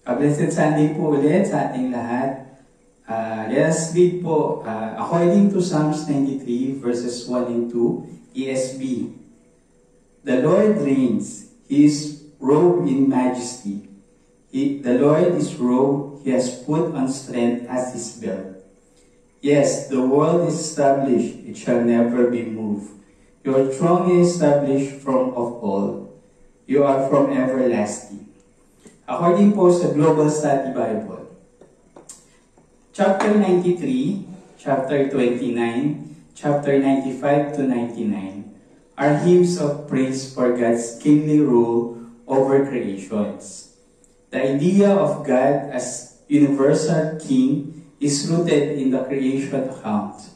Blessed Sunday po ulit sa ating lahat. Let us read po according to Psalms 93 verses 1 and 2, ESV. The Lord reigns. He is robed in majesty. The Lord is robed. He has put on strength as his belt. Yes, the world is established. It shall never be moved. Your throne is established from of old. You are from everlasting. According po sa Global Study Bible, chapter 93, chapter 29, chapter 95 to 99 are hymns of praise for God's kingly rule over creations. The idea of God as universal king is rooted in the creation account.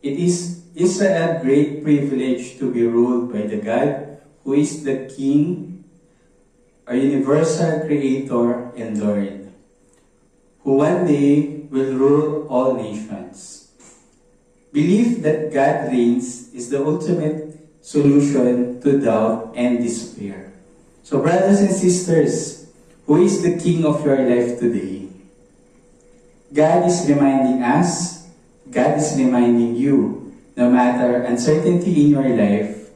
It is Israel's great privilege to be ruled by the God who is the king, our universal creator and Lord, who one day will rule all nations. Belief that God reigns is the ultimate solution to doubt and despair. So brothers and sisters, who is the king of your life today? God is reminding us, God is reminding you, no matter uncertainty in your life,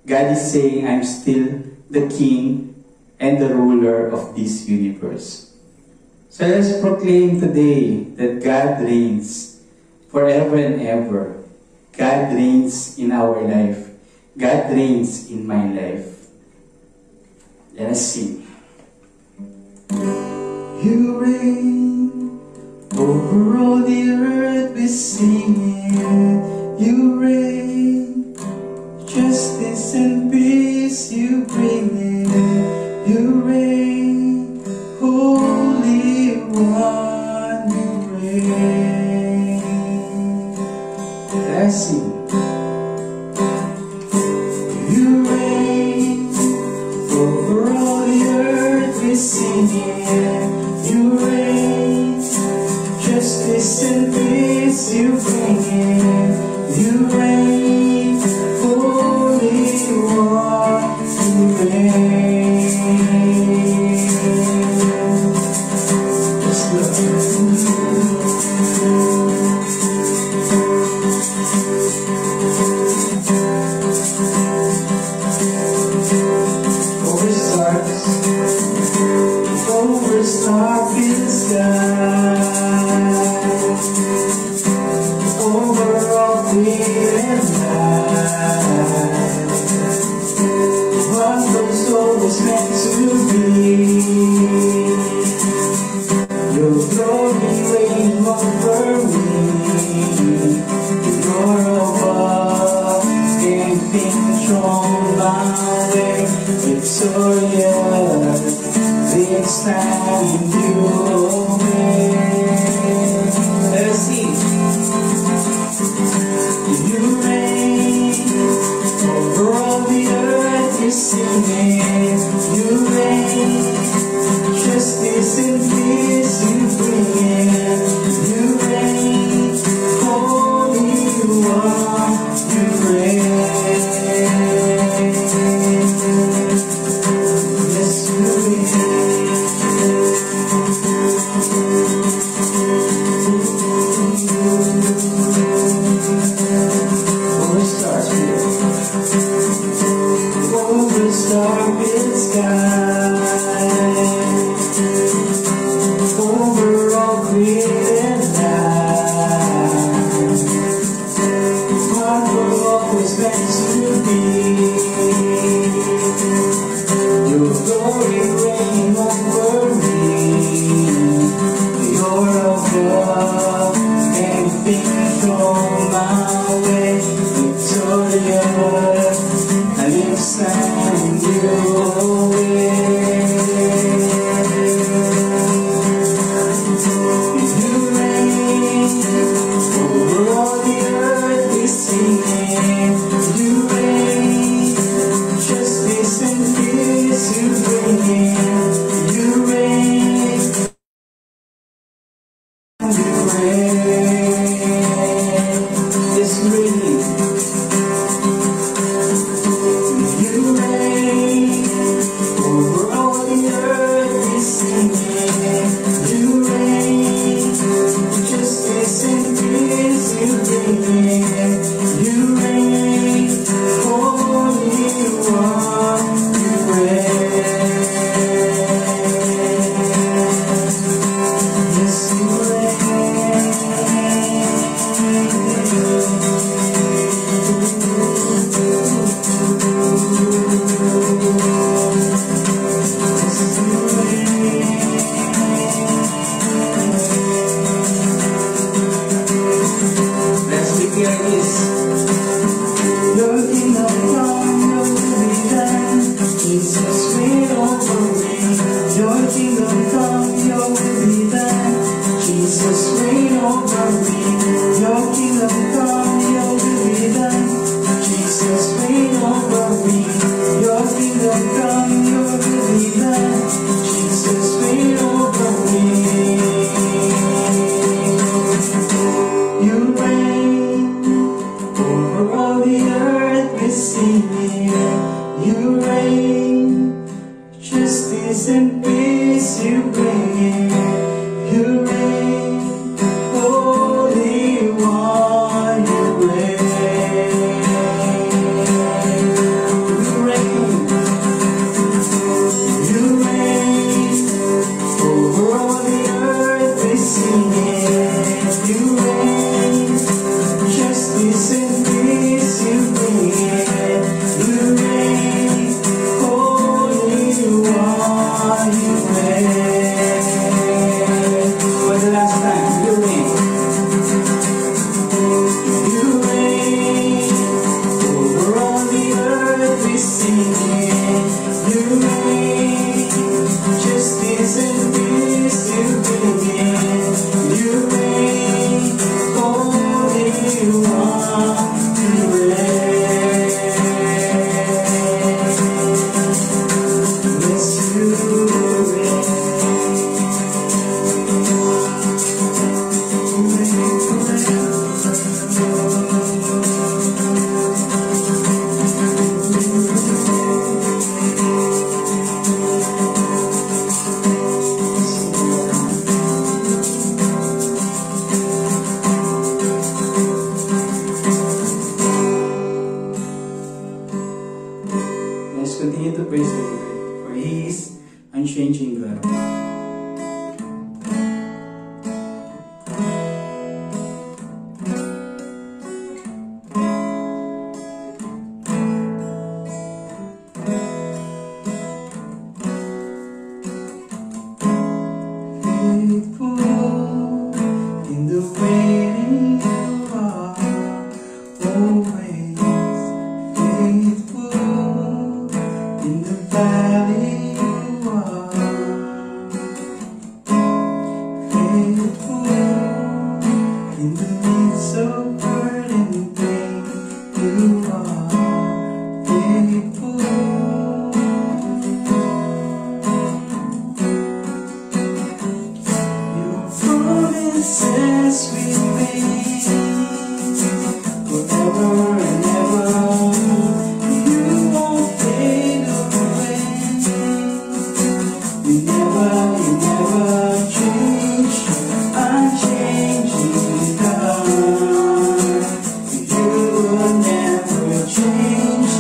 God is saying, I'm still the king and the ruler of this universe. So let's proclaim today that God reigns forever and ever. God reigns in our life. God reigns in my life. Let us sing. You reign over all the earth, we sing it. You reign, justice and peace you bring it. You reign, Holy One, you reign. Let's sing. You reign over all the earth, we sing it. You reign, justice and peace you bring it. You reign, Holy One, you reign. Just over stars, over stars in the sky, over all fear and night. What was always meant to be, your glory reigning over me. You're above, giving control my way, victorious. This time you obey. Let's see. You reign over all the earth, you sing it. You reign, justice and peace you bring it. You reign, Holy One, you reign. Yes, you reign. continue to praise the Lord, for He is unchanging God. In the waiting you are always faithful. In the valley you are faithful. In the midst of hurt and pain you are faithful. Promises remain forever and ever. You won't fade away. You never change. Unchanging God. You will never change.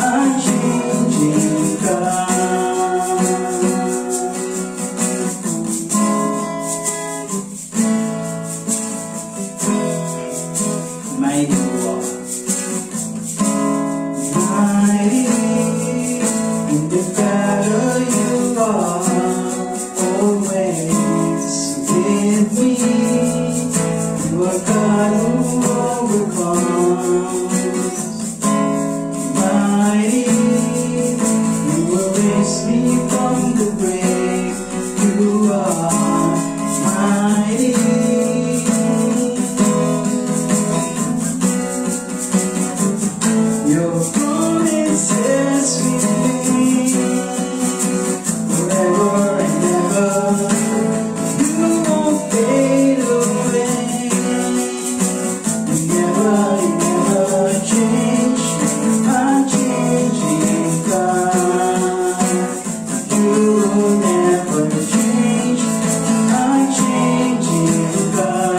Unchanging God. Mighty you are. Mighty in the battle you are always with me. You are God who overcomes. Mighty, you will raise me from the grave. You are mighty. Your promises remain forever and ever. You won't fade away. You never change. Unchanging God. You will never change. Unchanging God.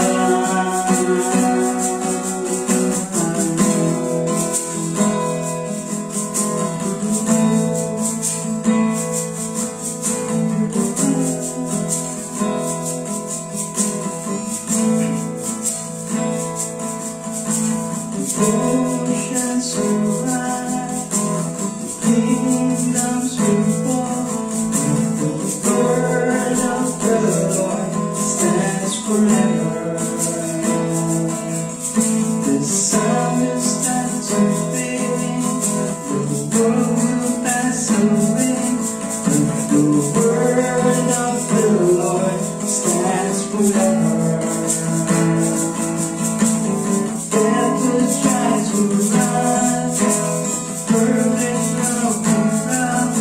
Oceans will rise, kingdoms will fall. The word of the Lord stands forever. The sun will stand to fade, the world will pass away, but the word of the Lord stands forever. Death will try to rise, perfect love will rise,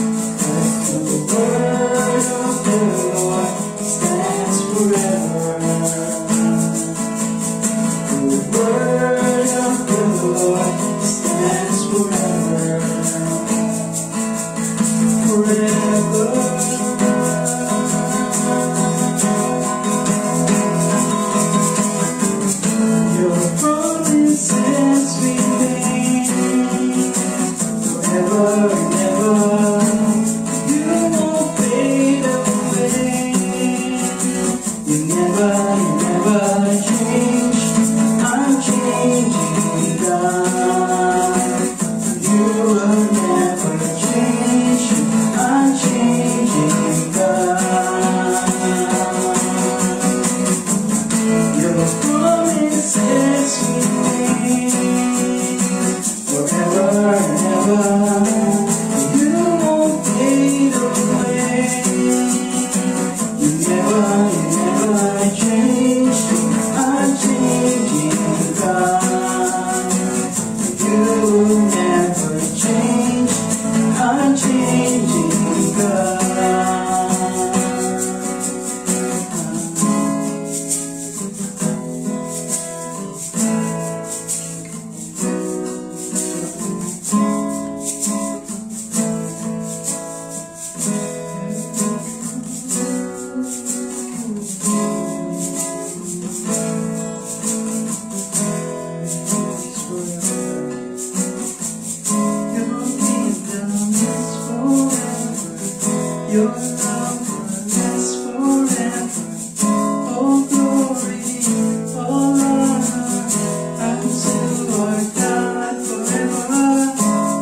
but the word of the Lord stands forever. The word of the Lord stands forever. Forever. Your promises remain forever and ever. You won't fade away. You never change. Unchanging God. You will never change. Unchanging God. Your promises remain forever and ever. You won't fade away. You never change. Unchanging God. You will never change. Your love will last forever. All glory, all honor unto our God forever.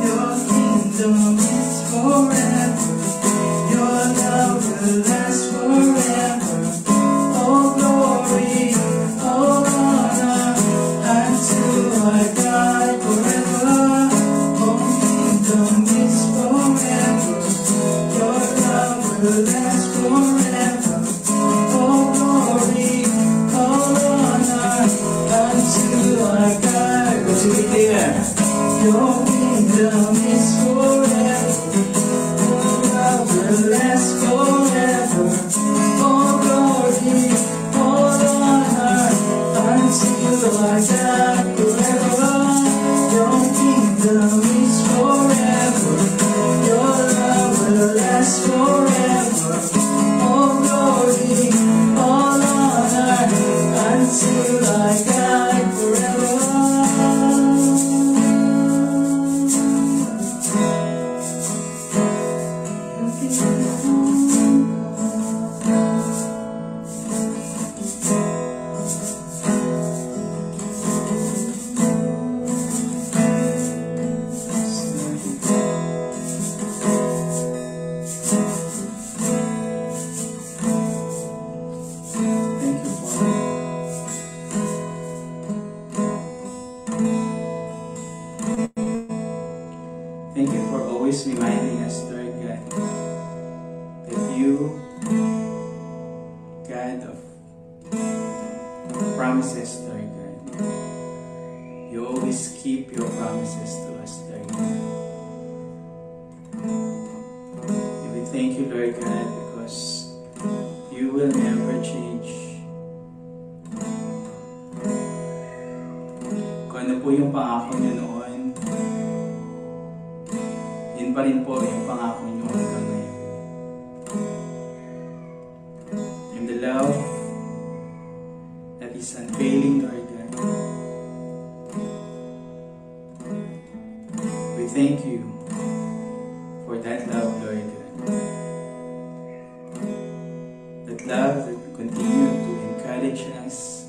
Your kingdom is forever. Your love will last forever. All glory, all honor unto our God forever. Your kingdom is forever. Your love will last forever. All glory, all honor unto our God. Let's read there. Your kingdom is forever. Your love will last forever. All glory, all honor unto our God forever. Your kingdom is forever. Your love will last forever. All glory, all honor unto our God forever. Thank you, Father. Thank you for always reminding us, Lord God, that you, God of promises, Lord God, you always keep your promises to us, Lord God. And we thank you, Lord God, because you will never change. Kung ano po yung pangako niyo noon, yun pa rin po yung pangako niyo hanggang ngayon. And the love that is unfailing, Lord God, we thank you for that love, Lord God. That love that will continue to encourage us,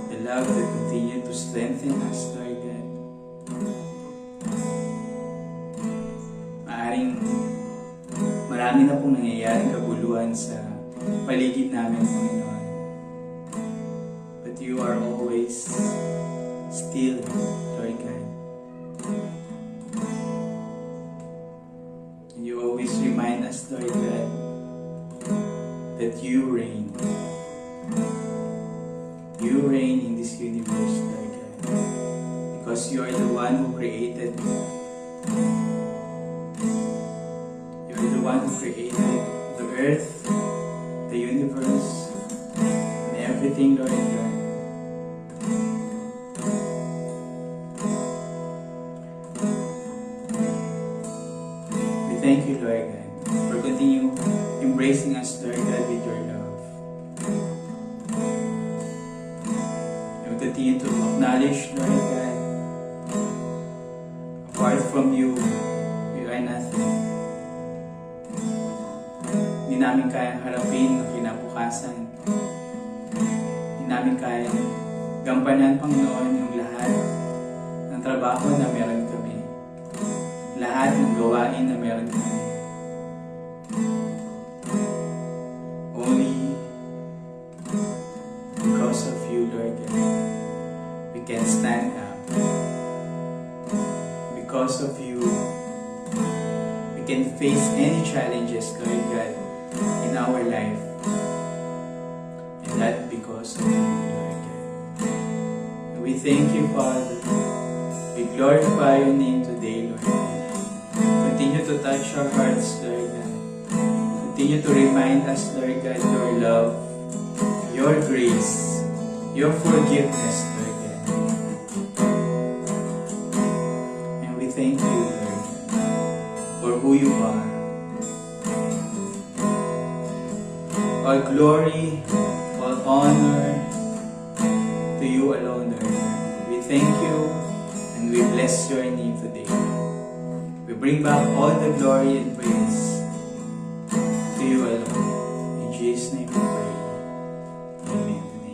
the love that continue to strengthen us, Lord God. Marami na pong nangyayaring kaguluhan sa paligid namin, Panginoon. But you are always still, Lord God. And you always remind us, Lord God, that you reign. You reign in this universe, Lord God. Because you are the one who created me. The one who created the earth, the universe, and everything, Lord God. We thank you, Lord God, for continue embracing us, Lord God, with your love. And we continue to acknowledge, Lord God, apart from you, we are nothing. Hindi namin kayang harapin ang kinabukasan. Hindi namin kayang gampanan, Panginoon, yung lahat ng trabaho na meron kami. Lahat ng gawain na meron kami. Only because of you, Lord God, we can stand up. Because of you, we can face any challenges, Lord God, in our life, and that because of you, Lord God. And we thank you, Father. We glorify your name today, Lord God. Continue to touch our hearts, Lord God. Continue to remind us, Lord God, your love, your grace, your forgiveness, Lord God. And we thank you, Lord God, for who you are. All glory, all honor to you alone, Lord God. We thank you and we bless your name today. We bring back all the glory and praise you alone. In Jesus' name we pray. Amen and amen.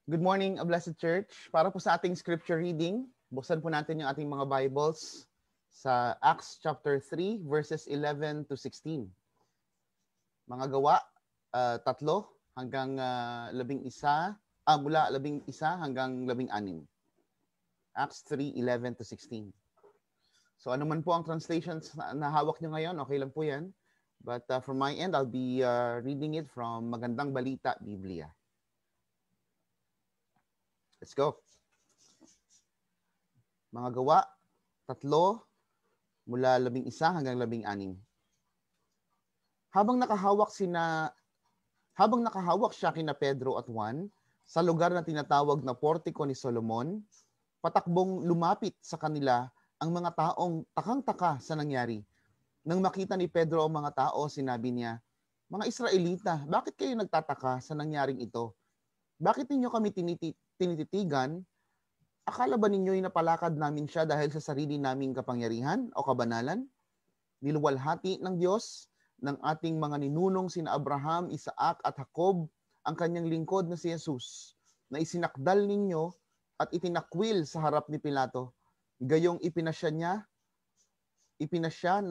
Good morning, A Blessed Church. Para po sa ating scripture reading, buksan po natin yung ating mga Bibles sa Acts chapter 3, verses 11 to 16. Mga gawa, 3 hanggang 11, mula 11 hanggang 16. Acts 3, 11 to 16. So ano man po ang translations na hawak nyo ngayon, okay lang po yan. But from my end, I'll be reading it from Magandang Balita, Biblia. Let's go. Mga gawa, 3, mula 11 hanggang 16. Habang nakahawak siya kina Pedro at Juan sa lugar na tinatawag na Portiko ni Solomon, patakbong lumapit sa kanila ang mga taong takang-taka sa nangyari. Nang makita ni Pedro ang mga tao, sinabi niya, "Mga Israelita, bakit kayo nagtataka sa nangyaring ito? Bakit ninyo kami tinititigan? Akala ba ninyo'y napalakad namin siya dahil sa sarili naming kapangyarihan o kabanalan? Niluwalhati ng Diyos ng ating mga ninunong sina Abraham, Isaac at Jacob ang kanyang lingkod na si Jesus na isinakdal ninyo at itinakwil sa harap ni Pilato. Gayong ipinasya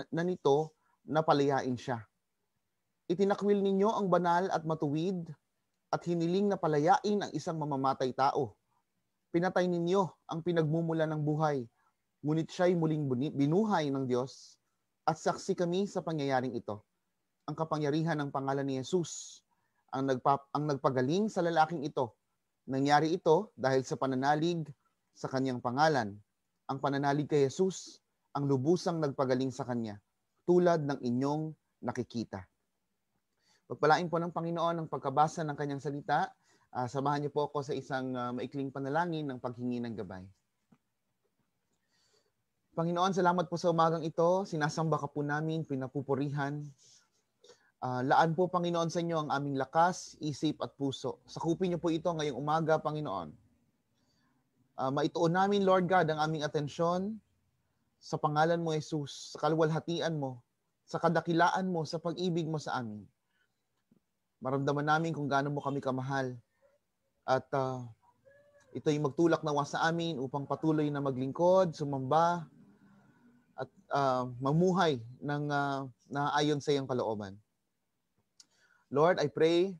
na nito na palayain siya. Itinakwil ninyo ang banal at matuwid at hiniling na palayain ang isang mamamatay tao. Pinatay ninyo ang pinagmumula ng buhay, ngunit siya'y muling binuhay ng Diyos at saksi kami sa pangyayaring ito. Ang kapangyarihan ng pangalan ni Jesus ang nagpagaling sa lalaking ito. Nangyari ito dahil sa pananalig sa kanyang pangalan. Ang pananalig kay Jesus ang lubusang nagpagaling sa kanya, tulad ng inyong nakikita." Pagpalain po ng Panginoon ang pagkabasa ng kanyang salita. Samahan niyo po ako sa isang maikling panalangin ng paghingi ng gabay. Panginoon, salamat po sa umagang ito. Sinasamba ka po namin, pinapupurihan. Laan po, Panginoon, sa inyo ang aming lakas, isip at puso. Sakupin niyo po ito ngayong umaga, Panginoon. Maituon namin, Lord God, ang aming atensyon sa pangalan mo, Jesus, sa kaluwalhatian mo, sa kadakilaan mo, sa pag-ibig mo sa amin. Maramdaman namin kung gaano mo kami kamahal. At ito'y magtulak nawa sa amin upang patuloy na maglingkod, sumamba, at mamuhay ng naayon sa iyong kalooban. Lord, I pray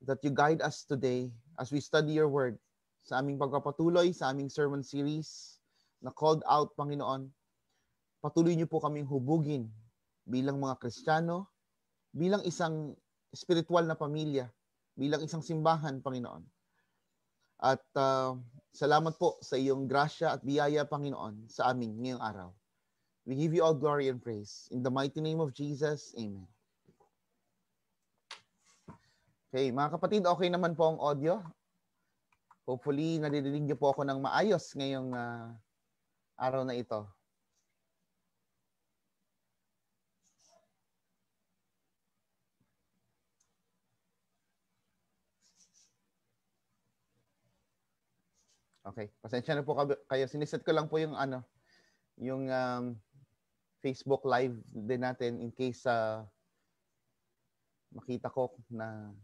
that you guide us today as we study your word sa aming pagpapatuloy, sa aming sermon series na called out, Panginoon. Patuloy niyo po kaming hubugin bilang mga Kristiyano, bilang isang spiritual na pamilya, bilang isang simbahan, Panginoon. At salamat po sa iyong grasya at biyaya, Panginoon, sa amin ngayong araw. We give you all glory and praise. In the mighty name of Jesus, amen. Okay, mga kapatid, okay naman po ang audio. Hopefully, naririnig niyo po ako ng maayos ngayong araw na ito. Okay, pasensya na po kayo. Siniset ko lang po yung yung Facebook live din natin in case makita ko na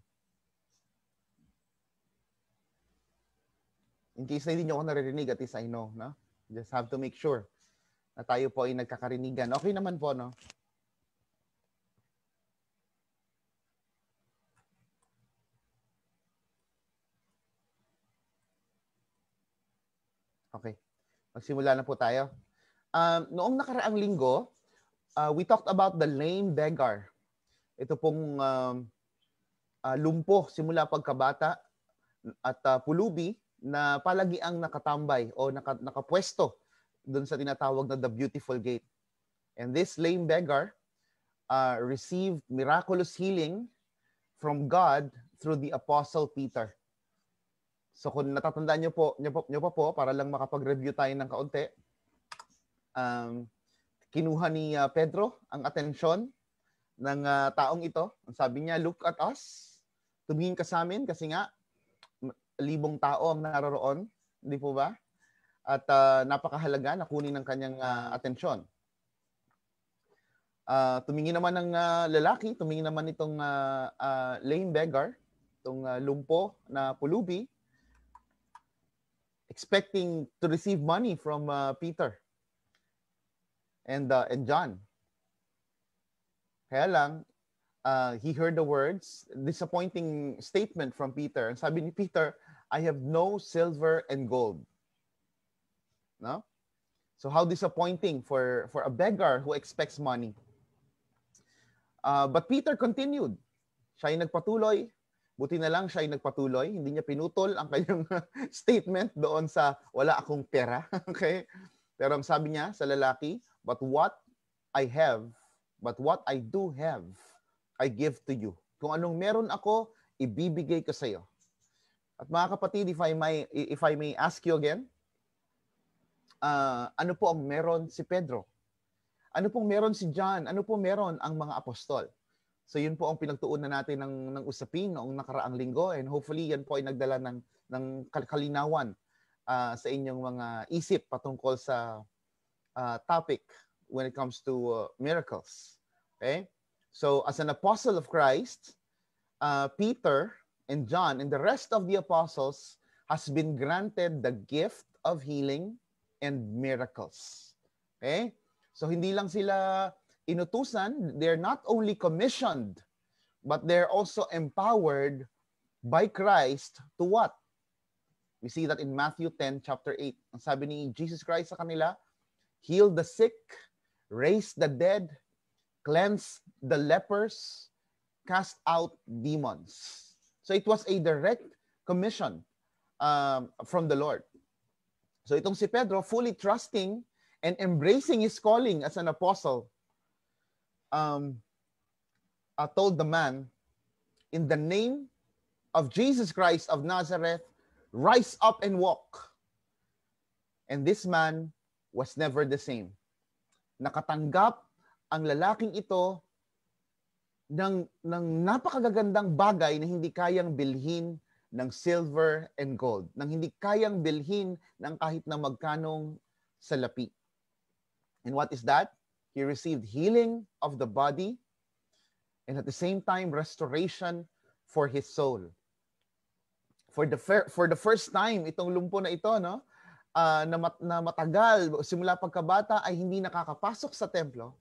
in case na hindi nyo ako naririnig, at least I know, no? Just have to make sure na tayo po ay nagkakarinigan. Okay naman po, no? Okay. Magsimula na po tayo. Noong nakaraang linggo, we talked about the lame beggar. Ito pong lumpo simula pagkabata at pulubi na palagi ang nakatambay o nakapwesto doon sa tinatawag na the beautiful gate. And this lame beggar received miraculous healing from God through the Apostle Peter. So kung natatandaan nyo pa po, para lang makapag-review tayo ng kaunti, kinuha ni Pedro ang atensyon ng taong ito. Ang sabi niya, look at us. Tumingin ka sa amin kasi nga, 1,000 tao ang naroroon. Hindi po ba? At napakahalaga na kunin ng kanyang atensyon. Tumingin naman ng lalaki, tumingin naman itong lame beggar, itong lumpo na pulubi, expecting to receive money from Peter and John. Kaya lang, he heard the words, disappointing statement from Peter. And sabi ni Peter, I have no silver and gold. No? So how disappointing for a beggar who expects money. But Peter continued. Siya ay nagpatuloy. Buti na lang siya ay nagpatuloy. Hindi niya pinutol ang kanyang statement doon sa wala akong pera. Okay? Pero ang sabi niya sa lalaki, but what I do have, I give to you. Kung anong meron ako, ibibigay ko sa iyo. At mga kapatid, if I may ask you again, ano po ang meron si Pedro? Ano pong meron si John? Ano po meron ang mga apostol? So yun po ang pinagtuunan natin ng usapin noong nakaraang linggo, and hopefully yan po ay nagdala ng kalinawan sa inyong mga isip patungkol sa topic when it comes to miracles. Okay? So as an apostle of Christ, Peter and John and the rest of the apostles has been granted the gift of healing and miracles. Okay? So hindi lang sila inutusan, they're not only commissioned, but they're also empowered by Christ to what? We see that in Matthew 10, chapter 8. Ang sabi ni Jesus Christ sa kanila, heal the sick, raise the dead, cleanse the lepers, cast out demons. So it was a direct commission from the Lord. So itong si Pedro, fully trusting and embracing his calling as an apostle, told the man, in the name of Jesus Christ of Nazareth, rise up and walk. And this man was never the same. Nakatanggap ang lalaking ito ng napakagagandang bagay na hindi kayang bilhin ng silver and gold, nang hindi kayang bilhin ng kahit na magkanong salapi. And what is that? He received healing of the body and at the same time restoration for his soul. For the first time, itong lumpo na ito, no, na matagal, simula pagkabata ay hindi nakakapasok sa templo,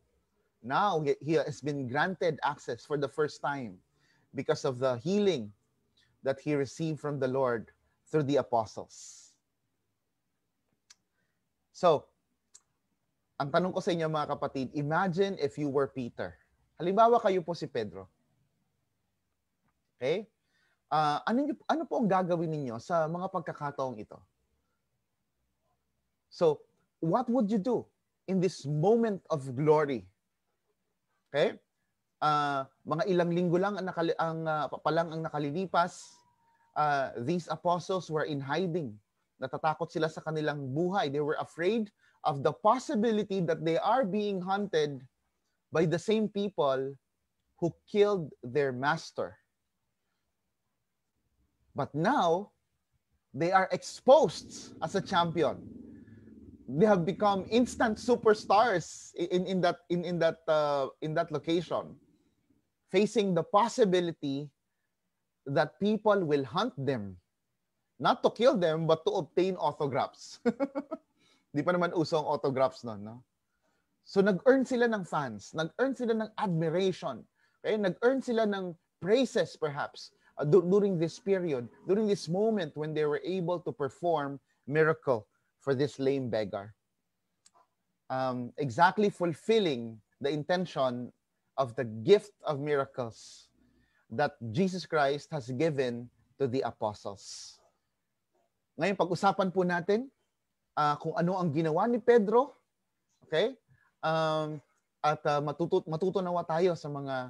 now he has been granted access for the first time because of the healing that he received from the Lord through the apostles. So, ang tanong ko sa inyo mga kapatid, imagine if you were Peter. Halimbawa kayo po si Pedro. Okay? Ano po ang gagawin ninyo sa mga pagkakataong ito? So, what would you do in this moment of glory? Okay? Mga ilang linggo lang ang nakalilipas, these apostles were in hiding. Natatakot sila sa kanilang buhay. They were afraid of the possibility that they are being hunted by the same people who killed their master. But now, they are exposed as a champion. They have become instant superstars in that location, facing the possibility that people will hunt them, not to kill them, but to obtain autographs. Di pa naman uso ang autographs noon, no? So nag-earn sila ng fans, nag-earn sila ng admiration, okay? Nag-earn sila ng praises perhaps during this period, during this moment when they were able to perform miracle for this lame beggar. Exactly fulfilling the intention of the gift of miracles that Jesus Christ has given to the apostles. Ngayon, pag-usapan po natin kung ano ang ginawa ni Pedro, okay? at matutunawa tayo sa mga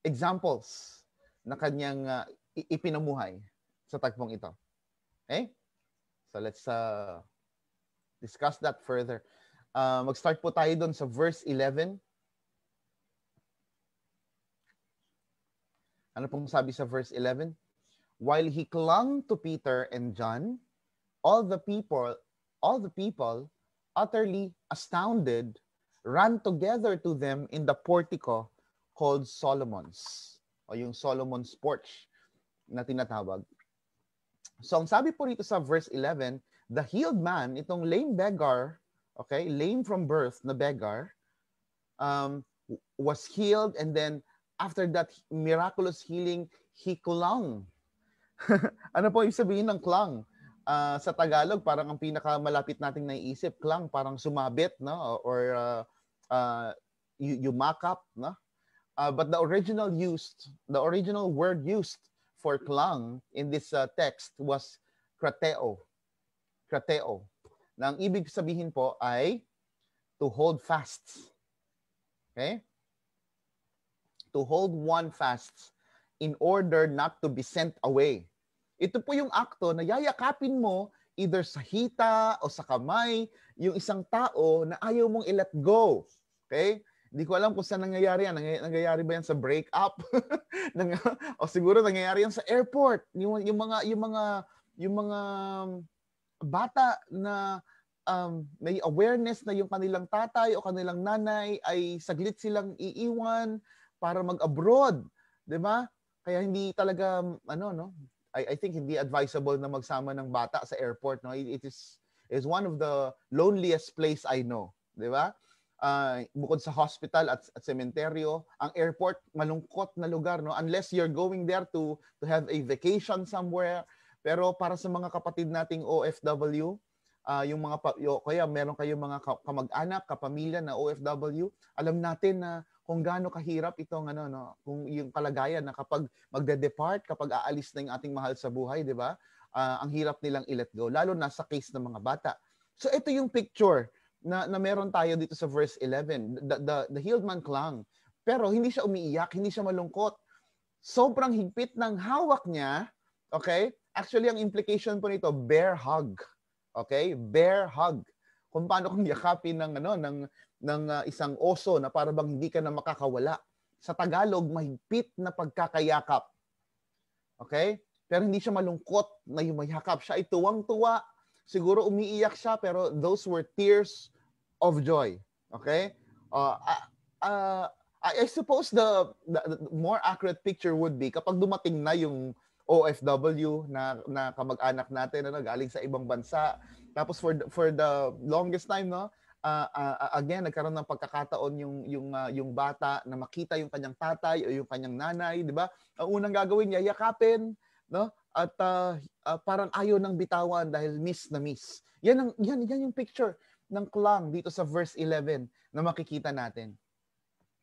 examples na kanyang ipinamuhay sa tagpong ito. Okay? So let's discuss that further. Mag-start po tayo doon sa verse 11. Ano pong sabi sa verse 11? While he clung to Peter and John, all the people, utterly astounded, ran together to them in the portico called Solomon's, o yung Solomon's porch na tinatawag. So ang sabi po rito sa verse 11, the healed man, itong lame beggar, okay, lame from birth na beggar, was healed, and then after that miraculous healing, he clung. Ano po ibig sabihin ng clung? Sa Tagalog, parang ang pinakamalapit nating naiisip, clung, parang sumabit, no? Or you mock up, no? But the original word used for clung in this text was krateo. Krateo. Na ang ibig sabihin po ay to hold fast. Okay? To hold one fast in order not to be sent away. Ito po yung akto na yayakapin mo either sa hita o sa kamay yung isang tao na ayaw mong i-let go. Okay? Hindi ko alam kung saan nangyayari yan. Nangyayari ba yan sa break-up? O siguro nangyayari yan sa airport. Yung mga bata na may awareness na yung kanilang tatay o kanilang nanay ay saglit silang iiwan para mag-abroad. 'Di ba? Kaya hindi talaga I think hindi advisable na magsama ng bata sa airport, no. It is one of the loneliest place I know, 'di ba? Bukod sa hospital at sementeryo, ang airport malungkot na lugar, no, unless you're going there to have a vacation somewhere. Pero para sa mga kapatid nating OFW, yung mga kaya meron kayong mga kamag-anak, kapamilya na OFW, alam natin na kung gaano kahirap itong kung yung kalagayan na kapag magde-depart, kapag aalis na yung ating mahal sa buhay, 'di ba? Ang hirap nilang i-let go, lalo na sa case ng mga bata. So ito yung picture na meron tayo dito sa verse 11. The healed man clung, pero hindi siya umiiyak, hindi siya malungkot. Sobrang higpit ng hawak niya, okay? Actually ang implication po nito, bear hug. Okay? Bear hug. Kung paano kung yakapin ng isang oso na para bang hindi ka na makakawala. Sa Tagalog, mahigpit na pagkakayakap. Okay? Pero hindi siya malungkot na yumayakap. Siya ay tuwang-tuwa. Siguro umiiyak siya, pero those were tears of joy. Okay? I suppose the more accurate picture would be kapag dumating na yung OFW na kamag-anak natin na galing sa ibang bansa. Tapos for the longest time, no, again nagkaroon ng pagkakataon yung bata na makita yung kanyang tatay o yung kanyang nanay, 'di ba? Ang unang gagawin niya yakapin, no? At parang ayaw nang bitawan dahil miss na miss. Yan yung picture ng clung dito sa verse 11 na makikita natin.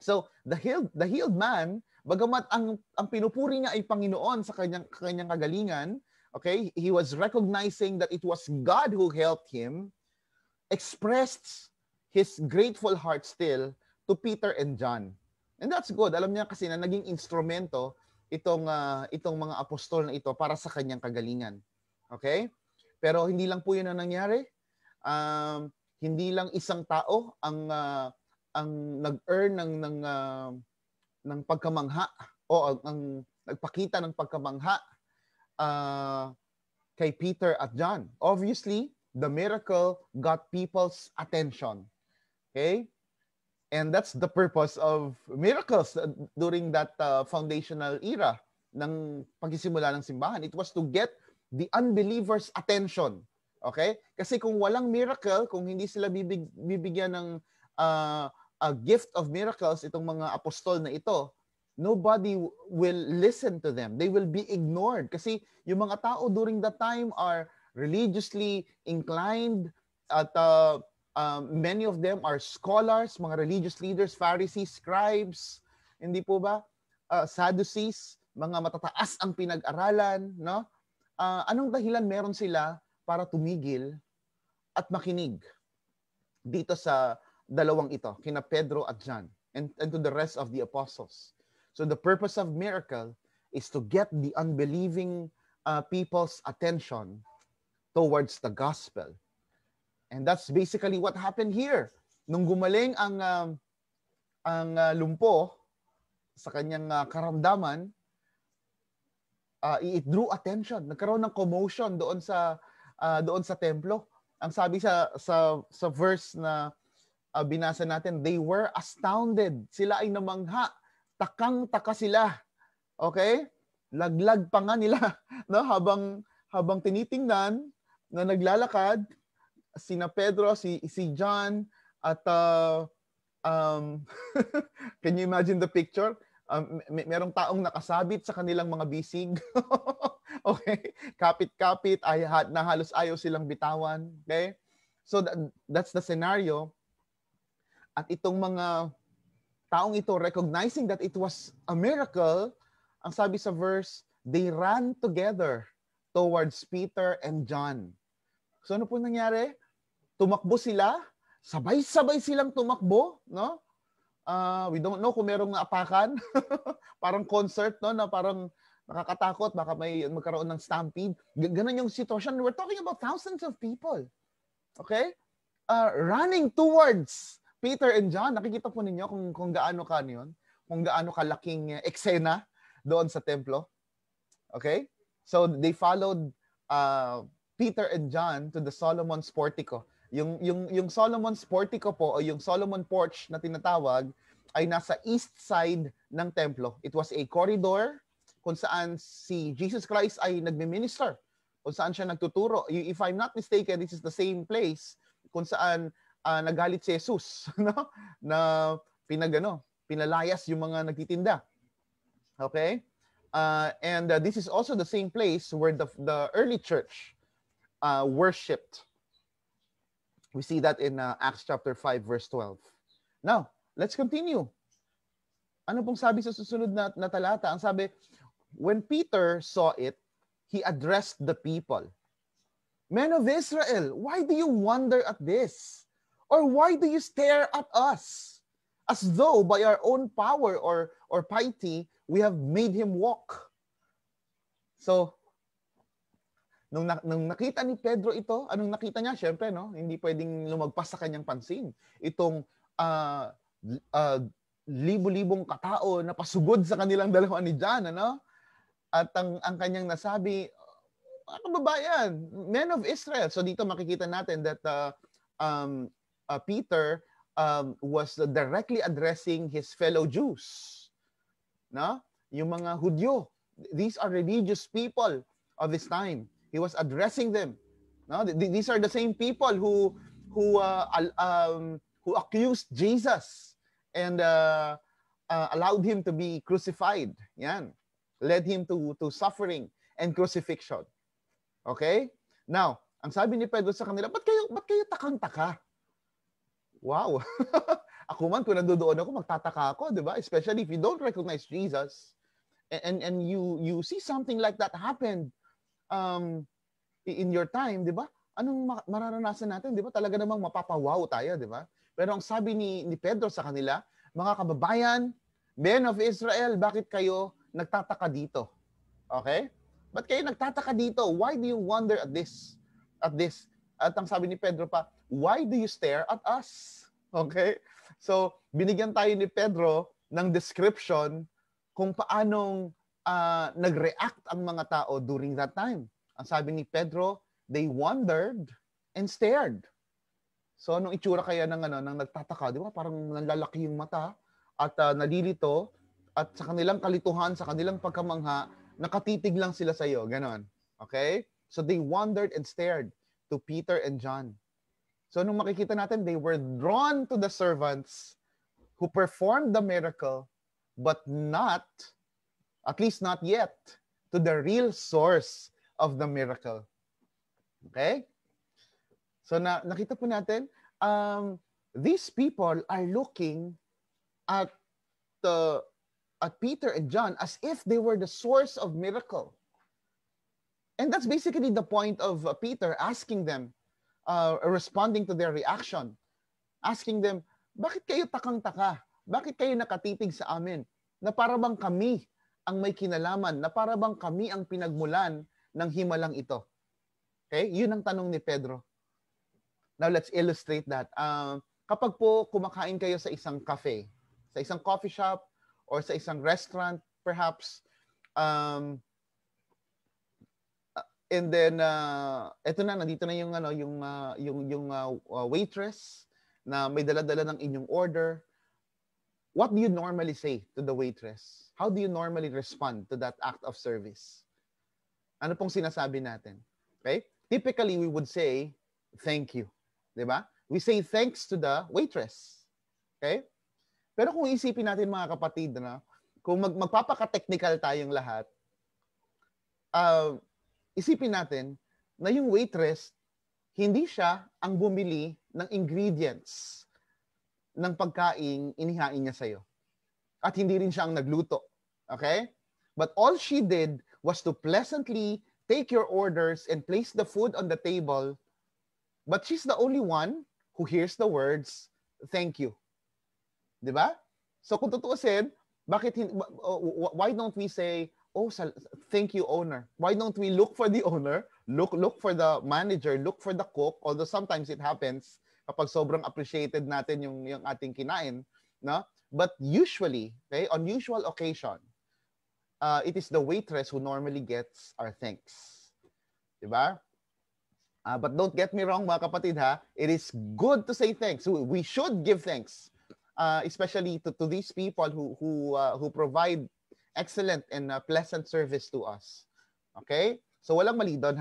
So, the healed man, bagamat ang pinupuri niya ay Panginoon sa kanyang kagalingan, okay? He was recognizing that it was God who helped him, expressed his grateful heart still to Peter and John. And that's good. Alam niya kasi na naging instrumento itong mga apostol na ito para sa kanyang kagalingan. Okay? Pero hindi lang po 'yun ang nangyari. Hindi lang isang tao ang nag-earn ng pagkamangha o ang nagpakita ng pagkamangha kay Peter at John. Obviously, the miracle got people's attention. Okay? And that's the purpose of miracles during that foundational era ng pagsisimula ng simbahan. It was to get the unbelievers' attention. Okay? Kasi kung walang miracle, kung hindi sila bibigyan ng a gift of miracles, itong mga apostol na ito, nobody will listen to them. They will be ignored. Kasi yung mga tao during that time are religiously inclined at many of them are scholars, mga religious leaders, Pharisees, scribes, hindi po ba? Sadducees, mga matataas ang pinag-aralan, no? Anong dahilan meron sila para tumigil at makinig dito sa dalawang ito, kina Pedro at John, and to the rest of the apostles. So the purpose of miracle is to get the unbelieving people's attention towards the gospel. And that's basically what happened here. Nung gumaling ang lumpo sa kanyang karamdaman, it drew attention. Nagkaroon ng commotion doon sa templo. Ang sabi sa verse na binasa natin, they were astounded. Sila ay namangha. Takang-taka sila. Okay? Laglag pa nga nila, no? Habang tinitingnan na naglalakad sina Pedro, si John at can you imagine the picture? Merong taong nakasabit sa kanilang mga bisig. Okay? Kapit-kapit, na halos ayaw silang bitawan. Okay? So that's the scenario. At itong mga taong ito, recognizing that it was a miracle, ang sabi sa verse, they ran together towards Peter and John. So ano po nangyari? Tumakbo sila, sabay-sabay silang tumakbo, no? We don't know kung merong naapakan. Parang concert, no, na parang nakakatakot, baka may magkaroon ng stampede. Ganun yung sitwasyon. We're talking about thousands of people. Okay? Running towards Peter and John. Nakikita po ninyo kung gaano yun, kung gaano kalaking eksena doon sa templo. Okay? So they followed Peter and John to the Solomon's portico. Yung Solomon's portico po o yung Solomon porch na tinatawag ay nasa east side ng templo. It was a corridor kung saan si Jesus Christ ay nagmi-minister, kung saan siya nagtuturo. If I'm not mistaken, this is the same place kung saan nagalit si Jesus, no? Na pinalayas yung mga nagtitinda. Okay? And this is also the same place where the early church worshipped. We see that in Acts chapter 5 verse 12. Now, let's continue. Ano pong sabi sa susunod na talata? Ang sabi, when Peter saw it, he addressed the people. Men of Israel, why do you wonder at this? Or why do you stare at us? As though by our own power or piety, we have made him walk. So, nung nakita ni Pedro ito, anong nakita niya? Siyempre, no? Hindi pwedeng lumagpas sa kanyang pansin. Itong libo-libong katao na pasugod sa kanilang dalawa ni John, ano? At ang kanyang nasabi, mga kababayan, men of Israel. So dito makikita natin that Peter was directly addressing his fellow Jews. No? Yung mga Hudyo. These are religious people of his time. He was addressing them. No? These are the same people who accused Jesus and allowed him to be crucified. Yan. Led him to suffering and crucifixion. Okay? Now, ang sabi ni Pedro sa kanila, ba't kayo takang-taka? Wow. Ako man, kung nandoon ako, magtataka ako, di ba? Especially if you don't recognize Jesus and you see something like that happen in your time, di ba? Anong mararanasan natin, di ba? Talaga namang mapapawaw tayo, di ba? Pero ang sabi ni Pedro sa kanila, mga kababayan, men of Israel, bakit kayo nagtataka dito? Okay? Ba't kayo nagtataka dito? Why do you wonder at this? At ang sabi ni Pedro pa, why do you stare at us? Okay? So, binigyan tayo ni Pedro ng description kung paanong nag-react ang mga tao during that time. Ang sabi ni Pedro, they wondered and stared. So, anong itsura kaya ng nagtataka? Di ba? Parang nalalaki yung mata at nalilito at sa kanilang kalituhan, sa kanilang pagkamangha, nakatitig lang sila sa iyo. Ganon. Okay? So, they wondered and stared to Peter and John. So, nung makikita natin, they were drawn to the servants who performed the miracle, but not, at least not yet, to the real source of the miracle. Okay? So, nakita po natin, these people are looking at Peter and John as if they were the source of miracle. And that's basically the point of Peter asking them, responding to their reaction, asking them, Bakit kayo takang-taka? Bakit kayo nakatitig sa amin? Na para bang kami ang may kinalaman, na para bang kami ang pinagmulan ng himalang ito. Okay? Yun ang tanong ni Pedro. Now let's illustrate that. Kapag po kumakain kayo sa isang cafe, sa isang coffee shop, or sa isang restaurant, perhaps, and then eto na, nandito na yung waitress na may dala-dala ng inyong order. What do you normally say to the waitress? How do you normally respond to that act of service? Ano pong sinasabi natin? Okay? Typically, we would say, thank you. Diba? We say thanks to the waitress. Okay? Pero kung isipin natin mga kapatid, kung magpapaka-technical tayong lahat, isipin natin na yung waitress, hindi siya ang bumili ng ingredients ng pagkain inihain niya sa'yo. At hindi rin siya ang nagluto. Okay? But all she did was to pleasantly take your orders and place the food on the table. But she's the only one who hears the words, thank you. Diba? So kung tutuusin, why don't we say, thank you, owner? Why don't we look for the owner, look for the manager, look for the cook, although sometimes it happens kapag sobrang appreciated natin yung ating kinain, no? But usually, okay, on usual occasion, it is the waitress who normally gets our thanks. Diba? But don't get me wrong, mga kapatid, it is good to say thanks. We should give thanks, especially to these people who provide excellent and pleasant service to us. Okay? So walang mali doon,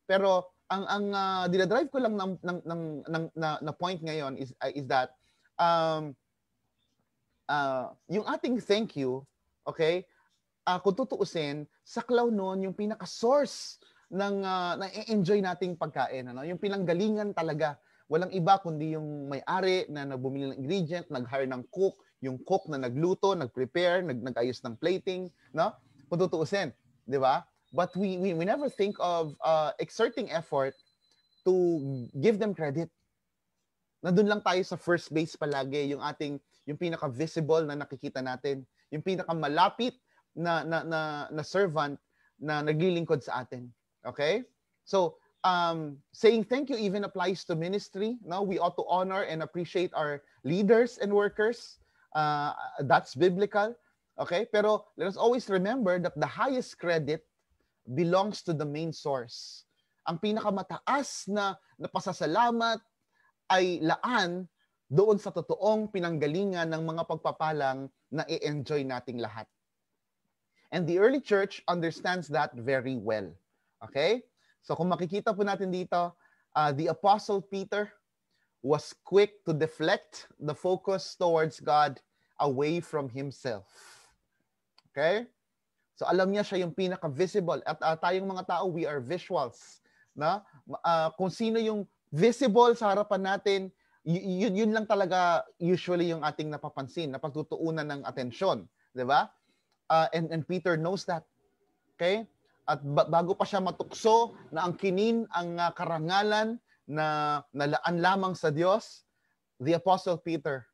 Pero ang dinadrive ko lang na point ngayon is that yung ating thank you, okay? Kung tutuusin, saklaw noon yung pinaka-source ng na-enjoy nating pagkain, Yung pinanggalingan talaga. Walang iba kundi yung may-ari na bumili ng ingredient, nag-hire ng cook, yung cook na nagluto, nag-prepare, nag-ayos ng plating, no? Kung tutuusin, di ba? But we never think of exerting effort to give them credit. Nandun lang tayo sa first base palagi, yung pinaka-visible na nakikita natin, yung pinaka-malapit na servant na naglilingkod sa atin. Okay? So, saying thank you even applies to ministry. No? We ought to honor and appreciate our leaders and workers. That's biblical. Okay? Pero let us always remember that the highest credit belongs to the main source. Ang pinakamataas na pasasalamat ay laan doon sa totoong pinanggalingan ng mga pagpapalang na i-enjoy nating lahat. And the early church understands that very well. Okay? So kung makikita po natin dito, the Apostle Peter was quick to deflect the focus towards God away from himself. Okay? So alam niya siya yung pinaka-visible. At tayong mga tao, we are visuals. Na? Kung sino yung visible sa harapan natin, yun lang talaga usually yung ating napapansin, na pagtutuunan ng atensyon. Diba? And Peter knows that. Okay? At bago pa siya matukso na angkinin ang karangalan na nalaan lamang sa Diyos, the Apostle Peter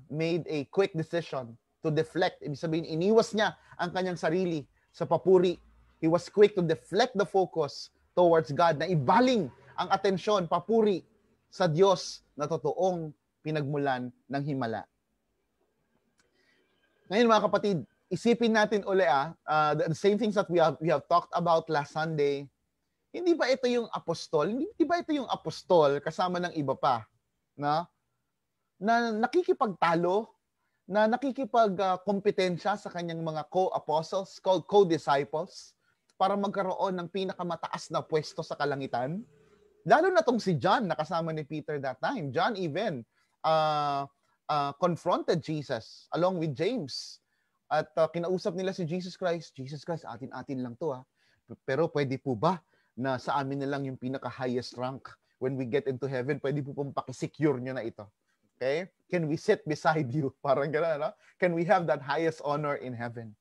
made a quick decision to deflect. Ibig sabihin, iniwas niya ang kanyang sarili sa papuri. He was quick to deflect the focus towards God, na ibaling ang atensyon, papuri sa Diyos na totoong pinagmulan ng himala. Ngayon mga kapatid, isipin natin uli the same things that we have talked about last Sunday. Hindi ba ito yung apostol? Hindi ba ito yung apostol kasama ng iba pa? Na nakikipagtalo, na nakikipagkompetensya sa kanyang mga co-apostles, called co-disciples, para magkaroon ng pinakamataas na pwesto sa kalangitan. Lalo na tong si John na kasama ni Peter that time. John even confronted Jesus along with James. At kinausap nila si Jesus Christ, atin-atin lang to Pero pwede po ba na sa amin na lang yung pinaka-highest rank? When we get into heaven, pwede po pong pakisecure nyo na ito. Okay? Can we sit beside you? Parang gano'n, no? Can we have that highest honor in heaven?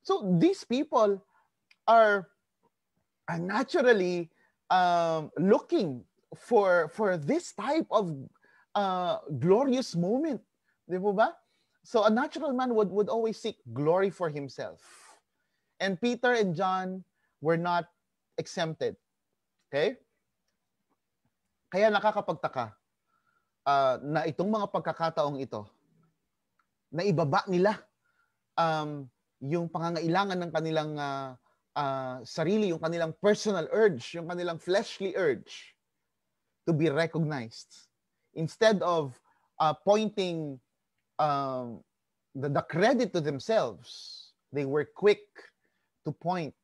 So these people are naturally looking for this type of glorious moment. Di ba? So a natural man would always seek glory for himself. And Peter and John were not exempted. Okay? Kaya nakakapagtaka na itong mga pagkakataong ito, na ibaba nila yung pangangailangan ng kanilang sarili, yung kanilang personal urge, yung kanilang fleshly urge to be recognized. Instead of pointing the credit to themselves, they were quick to point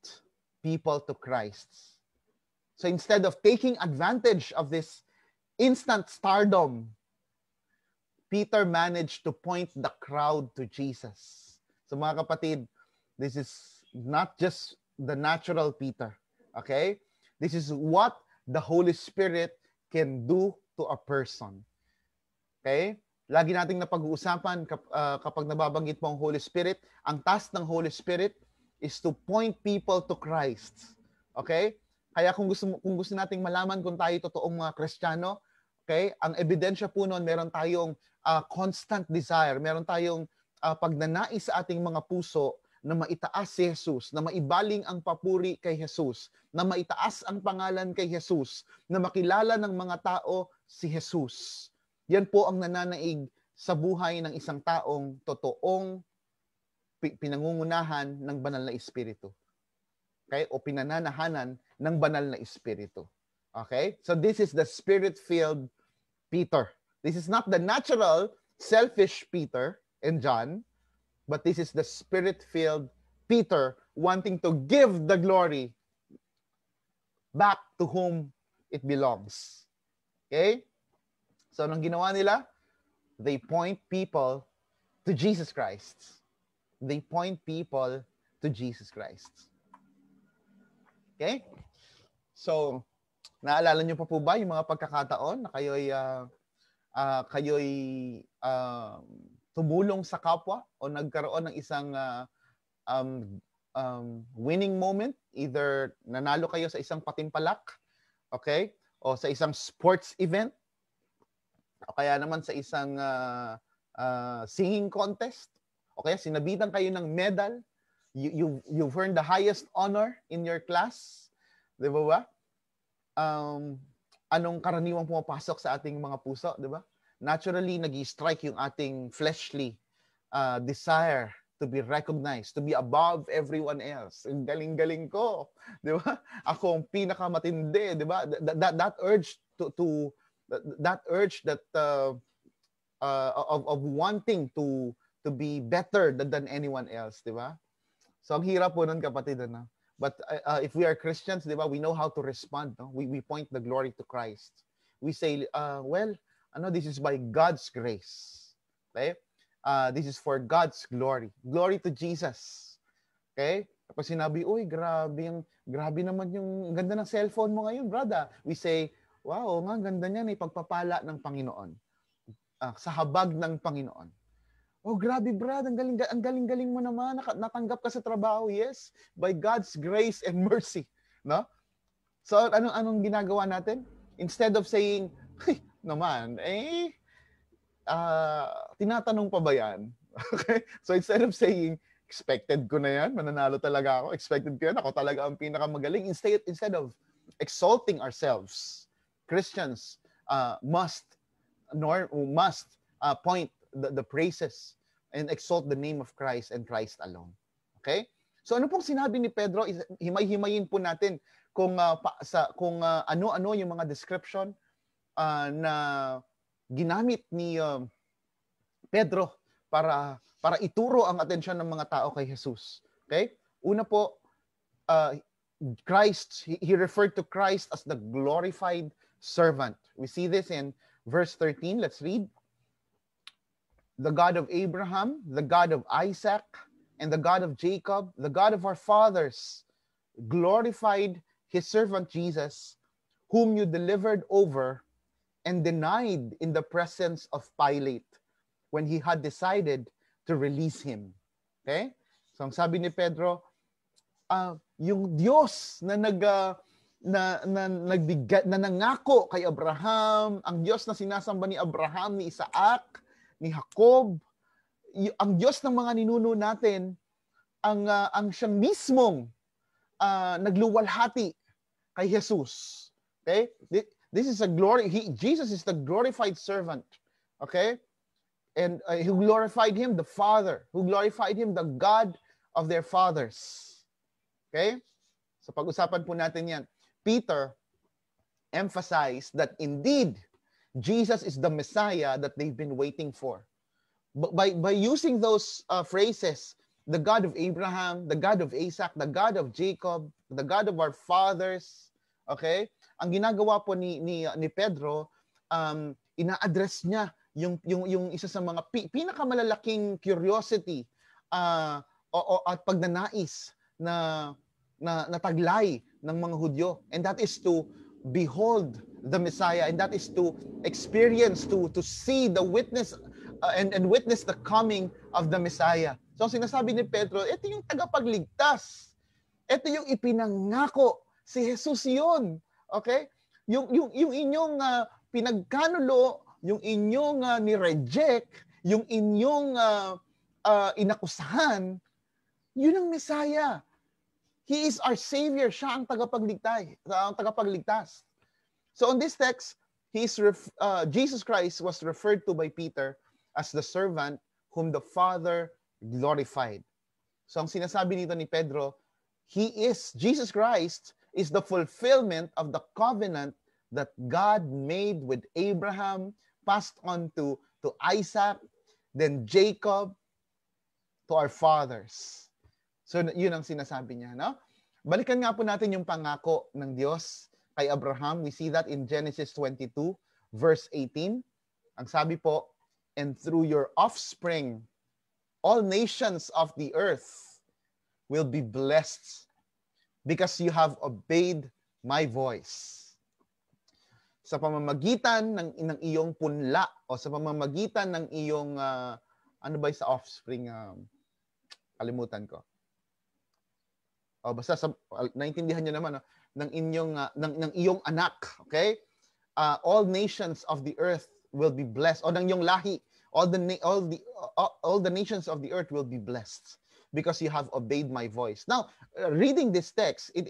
people to Christ. So instead of taking advantage of this instant stardom, Peter managed to point the crowd to Jesus. So mga kapatid, this is not just the natural Peter. Okay? This is what the Holy Spirit can do to a person. Okay? Lagi nating napag-uusapan kapag nababanggit mo ang Holy Spirit, ang task ng Holy Spirit is to point people to Christ. Okay? Kaya kung gusto nating malaman kung tayo totoong mga Kristiyano, okay, ang ebidensya po noon, meron tayong constant desire, meron tayong pagnanais sa ating mga puso na maitaas si Jesus, na maibaling ang papuri kay Jesus, na maitaas ang pangalan kay Jesus, na makilala ng mga tao si Jesus. Yan po ang nananaig sa buhay ng isang taong totoong pinangungunahan ng banal na Espiritu. Okay? O pinananahanan ng banal na Espiritu. Okay? So this is the Spirit-filled Peter. This is not the natural, selfish Peter and John, but this is the Spirit-filled Peter wanting to give the glory back to whom it belongs. Okay? So anong ginawa nila? They point people to Jesus Christ. They point people to Jesus Christ. Okay? So, naalala niyo pa po ba yung mga pagkakataon na kayo'y tumulong sa kapwa o nagkaroon ng isang winning moment? Either nanalo kayo sa isang patimpalak, okay? O sa isang sports event, o kaya naman sa isang singing contest, o kaya sinabitan kayo ng medal, you've earned the highest honor in your class, di ba? Anong karaniwang pumapasok sa ating mga puso, di ba? Naturally, nag-strike yung ating fleshly desire to be recognized, to be above everyone else. Ang galing-galing ko, di ba? Ako ang pinakamatindi, di ba? That urge of wanting to be better than anyone else, di ba? So ang hirap po nun, kapatid, ano? But if we are Christians, di ba, we know how to respond. No? We point the glory to Christ. We say, this is by God's grace. Okay? This is for God's glory. Glory to Jesus. Okay? Kapag sinabi, uy, grabe naman yung ganda ng cellphone mo ngayon, brother. We say, wow, nga, ganda niyan, pagpapala ng Panginoon. Sa habag ng Panginoon. Oh, grabe, brad. Ang galing-galing mo naman. Natanggap ka sa trabaho. Yes, by God's grace and mercy. No? So, anong ginagawa natin? Instead of saying, hey, naman, tinatanong pa ba yan? Okay? So, instead of saying, expected ko na yan, mananalo talaga ako, expected ko yan, ako talaga ang pinakamagaling. Instead of exalting ourselves, Christians must point the praises and exalt the name of Christ and Christ alone. Okay? So ano pong sinabi ni Pedro? Himay-himayin po natin kung ano-ano yung mga description na ginamit ni Pedro para ituro ang atensyon ng mga tao kay Jesus. Okay? Una po, Christ, he referred to Christ as the glorified servant. We see this in verse 13. Let's read. The God of Abraham, the God of Isaac, and the God of Jacob, the God of our fathers, glorified his servant Jesus, whom you delivered over and denied in the presence of Pilate when he had decided to release him. Okay? So ang sabi ni Pedro, yung Diyos na na nangako kay Abraham, ang Diyos na sinasamba ni Abraham, ni Isaac, ni Jacob, ang Diyos ng mga ninuno natin, ang siyang mismong nagluwalhati kay Jesus. Okay? This is a glory. Jesus is the glorified servant. Okay? And who glorified him? The Father. Who glorified him? The God of their fathers. Okay? So pag-usapan po natin yan. Peter emphasized that indeed, Jesus is the Messiah that they've been waiting for. By using those phrases, the God of Abraham, the God of Isaac, the God of Jacob, the God of our fathers, okay? Ang ginagawa po ni Pedro, ina-address niya yung isa sa mga pinakamalalaking curiosity at pagnanais na taglay ng mga Hudyo, and that is to behold the Messiah, and that is to experience, to see the witness and witness the coming of the Messiah. So sinasabi ni Pedro, ito yung tagapagligtas. Ito yung ipinangako, si Jesus yun. Okay? Yung inyong pinagkanulo, yung inyong ni-reject, yung inyong inakusahan, yun ang Messiah. He is our Savior. Siya ang tagapagligtas. So on this text, Jesus Christ was referred to by Peter as the servant whom the Father glorified. So ang sinasabi nito ni Pedro, Jesus Christ is the fulfillment of the covenant that God made with Abraham, passed on to Isaac, then Jacob, to our fathers. So yun ang sinasabi niya, no? Balikan nga po natin yung pangako ng Diyos kay Abraham. We see that in Genesis 22, verse 18. Ang sabi po, and through your offspring, all nations of the earth will be blessed because you have obeyed my voice. Sa pamamagitan ng iyong punla o sa pamamagitan ng iyong, ano ba sa offspring? Kalimutan ko. O basta naintindihan niyo naman, no? ng iyong anak, okay? All nations of the earth will be blessed. O ng iyong lahi, all the nations of the earth will be blessed because you have obeyed my voice. Now, reading this text, the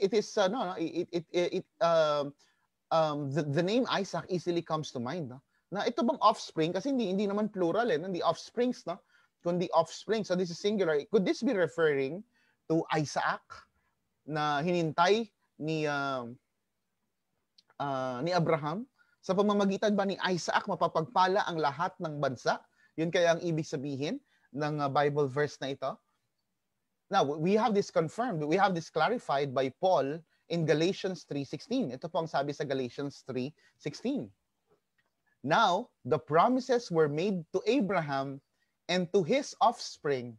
name Isaac easily comes to mind, no? Na ito bang offspring, kasi hindi naman plural, hindi offsprings, no? Kundi offspring. So this is singular. Could this be referring to Isaac na hinintay ni Abraham? Sa pamamagitan ba ni Isaac mapapagpala ang lahat ng bansa? Yun kaya ang ibig sabihin ng Bible verse na ito. Now, we have this confirmed. We have this clarified by Paul in Galatians 3:16. Ito po ang sabi sa Galatians 3:16. Now, the promises were made to Abraham and to his offspring.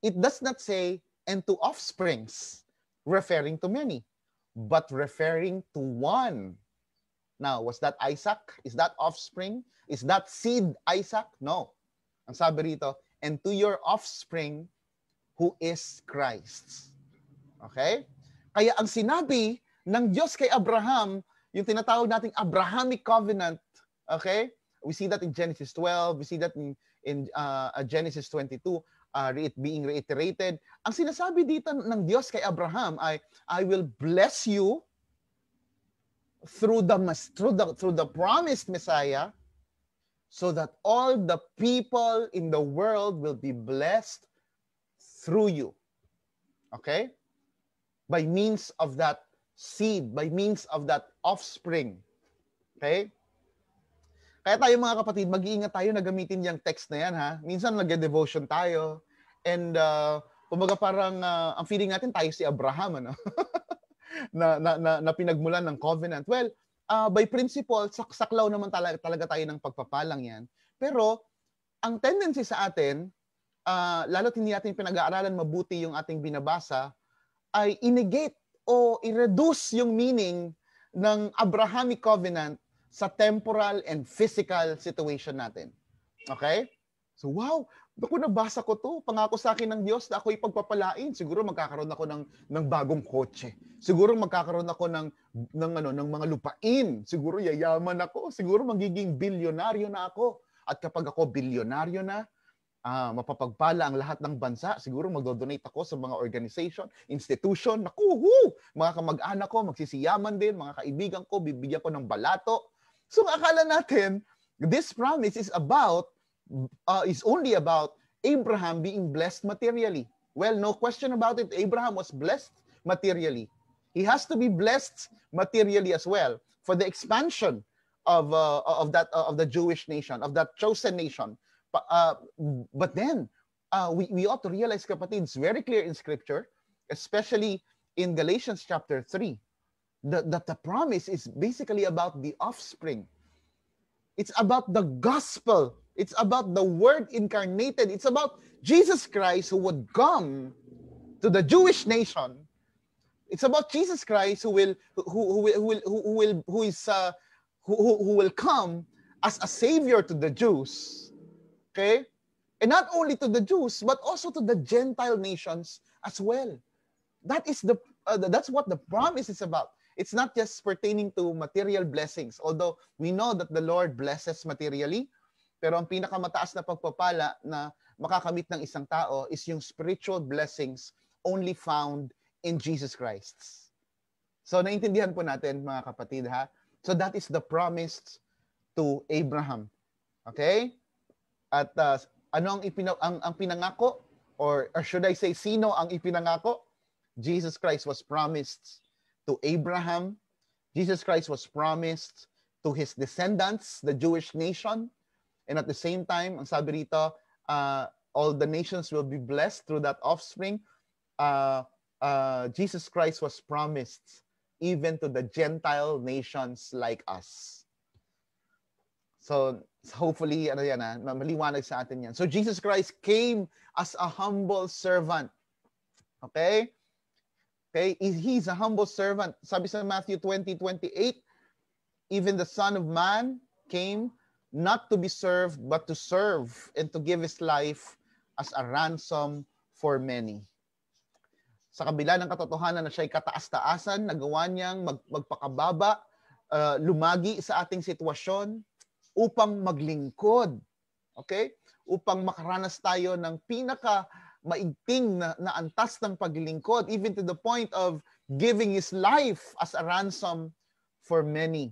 It does not say, and to offsprings, referring to many, but referring to one. Now, was that Isaac? Is that offspring? Is that seed Isaac? No. Ang sabi rito, and to your offspring who is Christ. Okay? Kaya ang sinabi ng Diyos kay Abraham, yung tinatawag nating Abrahamic covenant, okay? We see that in Genesis 12, we see that in Genesis 22, it being reiterated. Ang sinasabi dito ng Diyos kay Abraham ay, I will bless you through the promised Messiah, so that all the people in the world will be blessed through you. Okay? By means of that seed, by means of that offspring. Okay? Kaya tayo mga kapatid, mag-iingat tayo na gamitin yung text na yan, ha? Minsan nag-devotion tayo, and kumbaga parang ang feeling natin tayo si Abraham, ano? na pinagmulan ng covenant. Well, by principle, saklaw naman talaga tayo ng pagpapalang yan. Pero, ang tendency sa atin, lalo't hindi natin pinag-aaralan mabuti yung ating binabasa, ay inegate o i-reduce yung meaning ng Abrahamic covenant sa temporal and physical situation natin. Okay? So wow, naku, nabasa ko to. Pangako sa akin ng Diyos na ako'y pagpapalain. Siguro magkakaroon ako ng bagong kotse. Siguro magkakaroon ako ng mga lupain. Siguro yayaman ako. Siguro magiging bilyonaryo na ako. At kapag ako bilyonaryo na, mapapagpala ang lahat ng bansa. Siguro magdodonate ako sa mga organization, institution. Naku, mga kamag-anak ko, magsisiyaman din. Mga kaibigan ko, bibigyan ko ng balato. So akala natin, this promise is only about Abraham being blessed materially. Well, no question about it. Abraham was blessed materially. He has to be blessed materially as well for the expansion of the Jewish nation, of that chosen nation. But then we ought to realize, kapatid, it's very clear in Scripture, especially in Galatians chapter 3, that the promise is basically about the offspring. It's about the gospel. It's about the Word incarnated. It's about Jesus Christ who would come to the Jewish nation. It's about Jesus Christ who will come as a savior to the Jews. Okay? And not only to the Jews, but also to the Gentile nations as well. That's what the promise is about. It's not just pertaining to material blessings, although we know that the Lord blesses materially, pero ang pinakamataas na pagpapala na makakamit ng isang tao is yung spiritual blessings only found in Jesus Christ. So naintindihan po natin, mga kapatid, ha? So that is the promise to Abraham. Okay? At ano ang pinangako, or should I say, sino ang ipinangako? Jesus Christ was promised to Abraham. Jesus Christ was promised to his descendants, the Jewish nation. And at the same time, ang sabi rito, all the nations will be blessed through that offspring. Jesus Christ was promised even to the Gentile nations like us. So hopefully, maliwanag sa atin yan. So Jesus Christ came as a humble servant. Okay? Okay, he's a humble servant. Sabi sa Matthew 20:28, even the Son of Man came not to be served, but to serve and to give his life as a ransom for many. Sa kabila ng katotohanan na siya'y kataas-taasan, nagawa niyang magpakababa, lumagi sa ating sitwasyon upang maglingkod. Okay? Upang makaranas tayo ng maigting na antas ng paglilingkod, even to the point of giving his life as a ransom for many.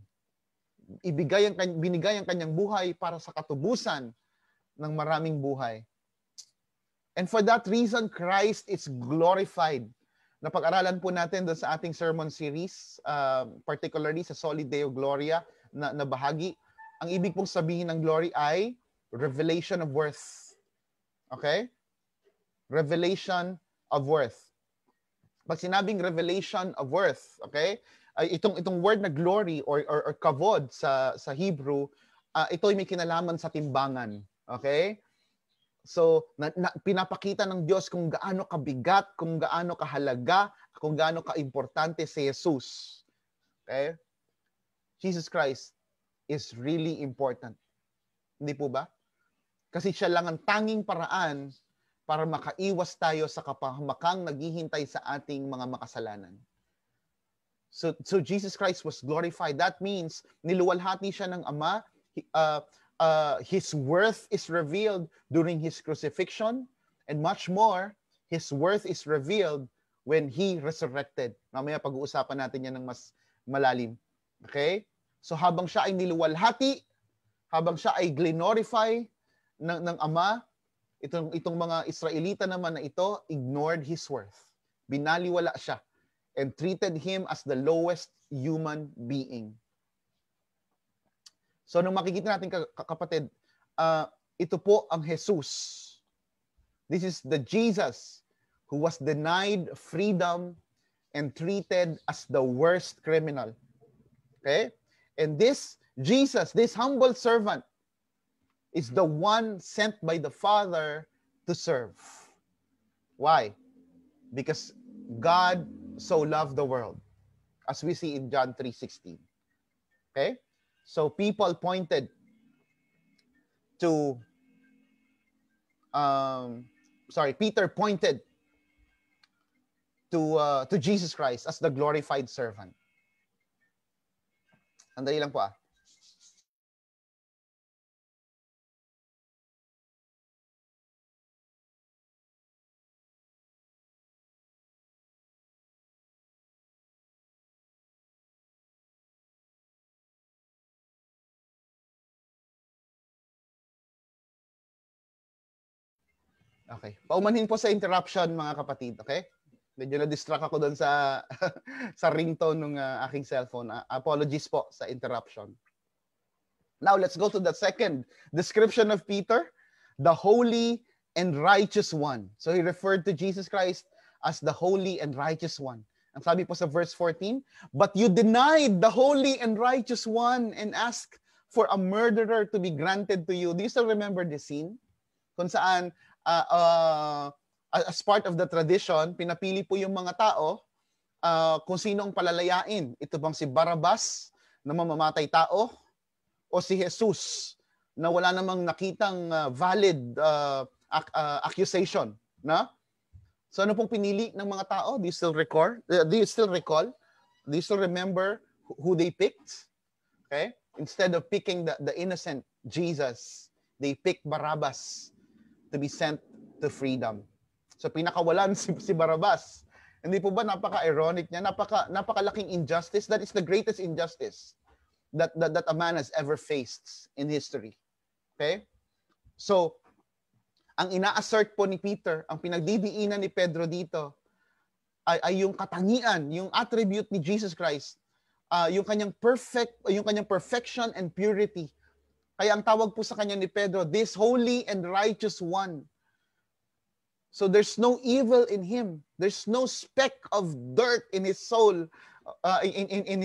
Binigay ang kanyang buhay para sa katubusan ng maraming buhay. And for that reason, Christ is glorified. Napag-aralan po natin doon sa ating sermon series, particularly sa Soli Deo Gloria na bahagi. Ang ibig pong sabihin ng glory ay revelation of worth. Okay? Revelation of worth. Pag sinabing revelation of worth, okay? Itong word na glory or kavod sa Hebrew, ito ay may kinalaman sa timbangan. Okay? So, pinapakita ng Diyos kung gaano kabigat, kung gaano kahalaga, kung gaano kaimportante si Jesus. Okay? Jesus Christ is really important. Hindi po ba? Kasi siya lang ang tanging paraan para makaiwas tayo sa kapahamakang naghihintay sa ating mga makasalanan. So Jesus Christ was glorified. That means niluwalhati siya ng Ama. His worth is revealed during his crucifixion, and much more, his worth is revealed when he resurrected. Mamaya pag-uusapan natin yan ng mas malalim. Okay? So habang siya ay niluwalhati, habang siya ay glorify ng Ama, itong mga Israelita naman na ito ignored his worth. Binaliwala siya and treated him as the lowest human being. So nung makikita natin, kapatid, ito po ang Jesus. This is the Jesus who was denied freedom and treated as the worst criminal. Okay? And this Jesus, this humble servant, is the one sent by the Father to serve. Why? Because God so loved the world, as we see in John 3:16. Okay? So people pointed to Peter pointed to Jesus Christ as the glorified servant. Sandali lang po ah. Okay. Paumanhin po sa interruption mga kapatid, okay? Medyo na-distract ako doon sa sa ringtone ng aking cellphone. Apologies po sa interruption. Now, let's go to the second description of Peter, the holy and righteous one. So he referred to Jesus Christ as the holy and righteous one. Ang sabi po sa verse 14, but you denied the holy and righteous one and asked for a murderer to be granted to you. Do you still remember the scene? Kung saan, as part of the tradition, pinapili po yung mga tao kung sino ang palalayain. Ito bang si Barabbas na mamamatay tao o si Jesus na wala namang nakitang valid accusation, na? So ano pong pinili ng mga tao? Do you still recall? Do you still remember who they picked? Okay? Instead of picking the innocent Jesus, they picked Barabbas to be sent to freedom. So pinakawalan si Barabbas. Hindi po ba napaka-ironic niya? Napakalaking injustice. That is the greatest injustice that a man has ever faced in history. Okay? So, ang ina-assert po ni Peter, ang pinagdidiinan ni Pedro dito, ay yung katangian, yung attribute ni Jesus Christ, yung kanyang perfection and purity. Kaya ang tawag po sa kanya ni Pedro, this holy and righteous one. So there's no evil in him. There's no speck of dirt in his soul, in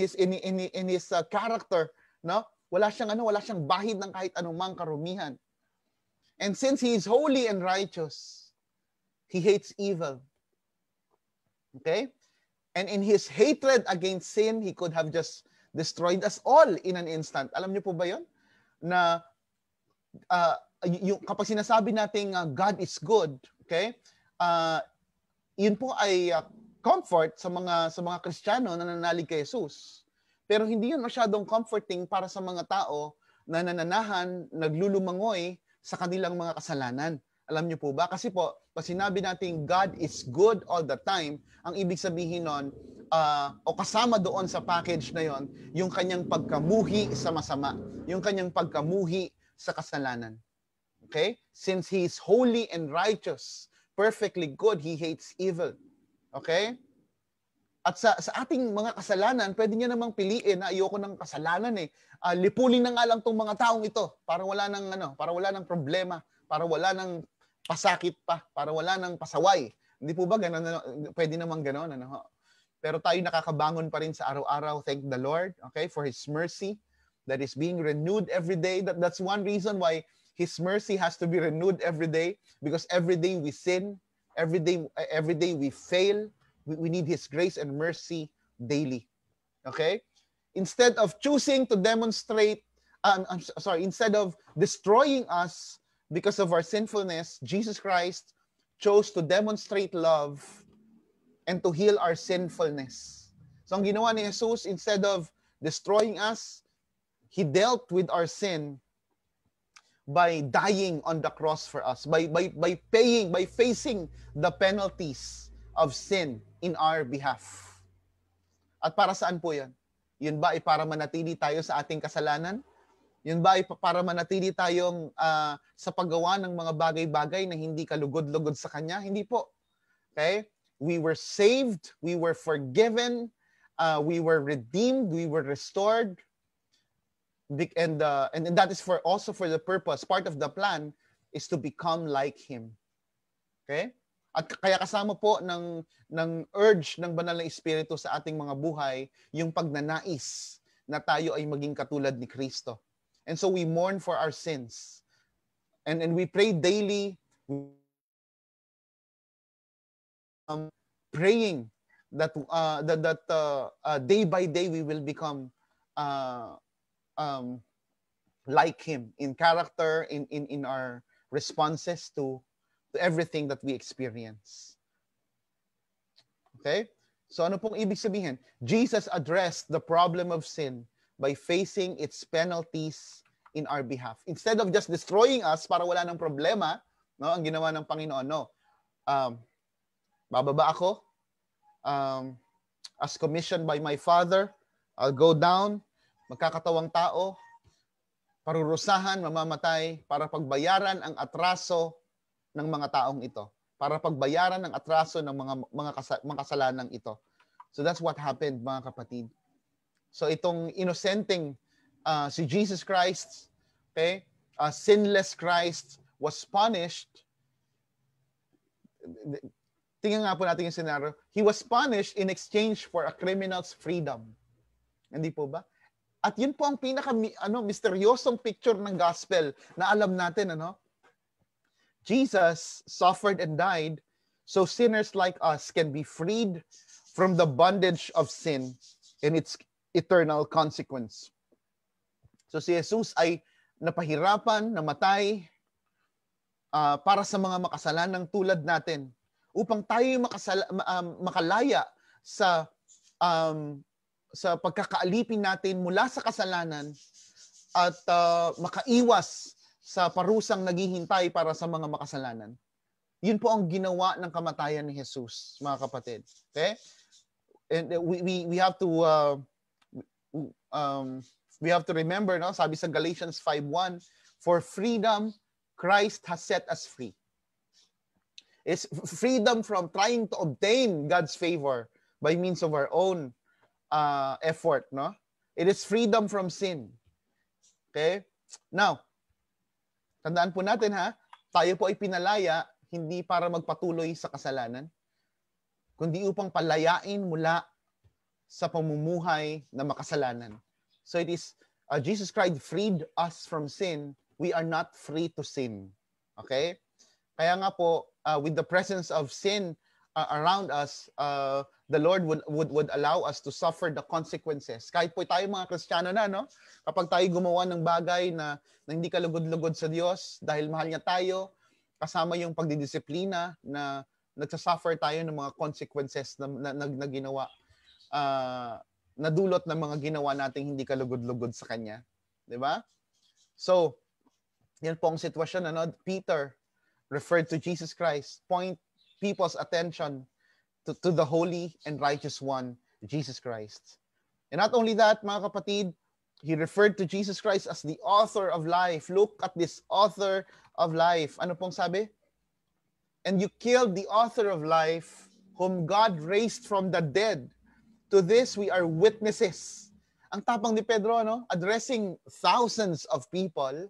his character, no? Wala siyang bahid ng kahit anumang karumihan. And since he is holy and righteous, he hates evil. Okay? And in his hatred against sin, he could have just destroyed us all in an instant. Alam niyo po ba 'yon? Na yung kapag sinasabi nating God is good, okay? Yun po ay comfort sa mga Kristiyano na nananalig kay Jesus. Pero hindi yun masyadong comforting para sa mga tao na nananahan, naglulumangoy sa kanilang mga kasalanan. Alam niyo po ba? Kasi po, pag sinabi natin God is good all the time, ang ibig sabihin nun, o kasama doon sa package na yon, yung kanyang pagkamuhi sa masama, yung kanyang pagkamuhi sa kasalanan. Okay? Since He is holy and righteous, perfectly good, He hates evil. Okay? At sa ating mga kasalanan, pwede niya namang piliin na ayoko ng kasalanan eh. Lipulin na nga lang tong mga taong ito para wala nang problema, para wala nang pasakit pa, para wala nang pasaway. Hindi po ba ganun? Pwede namang gano'n, ano? Pero tayo nakakabangon pa rin sa araw-araw, thank the Lord, okay, for His mercy that is being renewed every day. That's one reason why His mercy has to be renewed every day, because every day we sin, every day we fail. We need His grace and mercy daily. Okay? Instead of choosing to demonstrate, instead of destroying us because of our sinfulness, Jesus Christ chose to demonstrate love and to heal our sinfulness. So ang ginawa ni Jesus, instead of destroying us, He dealt with our sin by dying on the cross for us, by facing the penalties of sin in our behalf. At para saan po yan? Yun ba ay para manatili tayo sa ating kasalanan? Yun ba ay para manatili tayong sa paggawa ng mga bagay-bagay na hindi kalugod-lugod sa Kanya? Hindi po. Okay? We were saved, we were forgiven, we were redeemed, we were restored. And that is also for the purpose, part of the plan is to become like Him. Okay? At kaya kasama po ng urge ng banal na Espiritu sa ating mga buhay, yung pagnanais na tayo ay maging katulad ni Kristo. And so we mourn for our sins. And we pray daily, praying that day by day we will become like Him in character, in our responses to to everything that we experience. Okay? So ano pong ibig sabihin? Jesus addressed the problem of sin by facing its penalties in our behalf. Instead of just destroying us para wala ng problema, no, ang ginawa ng Panginoon, no, bababa ako, as commissioned by my Father, I'll go down, magkakatawang tao, parurusahan, mamamatay, para pagbayaran ang atraso ng mga taong ito. Para pagbayaran ng atraso ng mga kasalanan ito. So that's what happened, mga kapatid. So itong inosenteng si Jesus Christ, okay, sinless Christ was punished. Tingnan nga po natin yung scenario. He was punished in exchange for a criminal's freedom. Hindi po ba? At yun po ang misteryosong picture ng gospel na alam natin, ano? Jesus suffered and died so sinners like us can be freed from the bondage of sin and its eternal consequence. So si Jesus ay napahirapan, namatay para sa mga makasalanang tulad natin upang tayo makalaya sa pagkakaalipin natin mula sa kasalanan at makaiwas sa parusang naghihintay para sa mga makasalanan. Yun po ang ginawa ng kamatayan ni Jesus, mga kapatid. Okay? And we have to remember, no? Sabi sa Galatians 5:1, for freedom Christ has set us free. It's freedom from trying to obtain God's favor by means of our own effort, no? It is freedom from sin. Okay? Now, tandaan po natin, ha, tayo po ay pinalaya hindi para magpatuloy sa kasalanan, kundi upang palayain mula sa pamumuhay na makasalanan. So it is, Jesus Christ freed us from sin. We are not free to sin. Okay? Kaya nga po, with the presence of sin around us, the Lord would allow us to suffer the consequences. Kahit po tayo mga Kristiyano na, no? Kapag tayo gumawa ng bagay na hindi kalugod-lugod sa Diyos, dahil mahal niya tayo, kasama yung pagdidisiplina na nagsasuffer tayo ng mga consequences na ginawa, nadulot ng mga ginawa nating hindi kalugod-lugod sa Kanya. Diba? So, yan po ang sitwasyon. Ano? Peter referred to Jesus Christ, point people's attention to the holy and righteous one, Jesus Christ. And not only that, mga kapatid, he referred to Jesus Christ as the author of life. Look at this author of life. Ano pong sabi? And you killed the author of life, whom God raised from the dead. To this we are witnesses. Ang tapang ni Pedro, no? Addressing thousands of people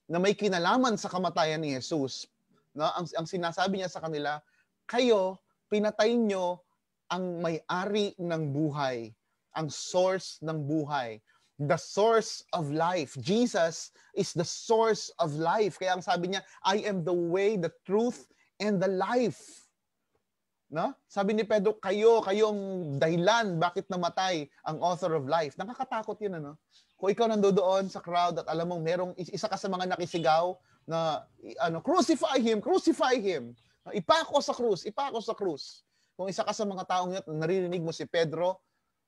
na may kinalaman sa kamatayan ni Jesus. No? Ang sinasabi niya sa kanila, kayo, pinatay nyo ang may-ari ng buhay, ang source ng buhay, the source of life. Jesus is the source of life. Kaya ang sabi niya, I am the way, the truth, and the life. No? Sabi ni Pedro, kayong dahilan bakit namatay ang author of life. Nakakatakot yun, ano? Kung ikaw nandoon sa crowd at alam mong merong isa ka sa mga nakisigaw na crucify him, crucify him. Ipako sa krus. Kung isa ka sa mga taong yun, naririnig mo si Pedro,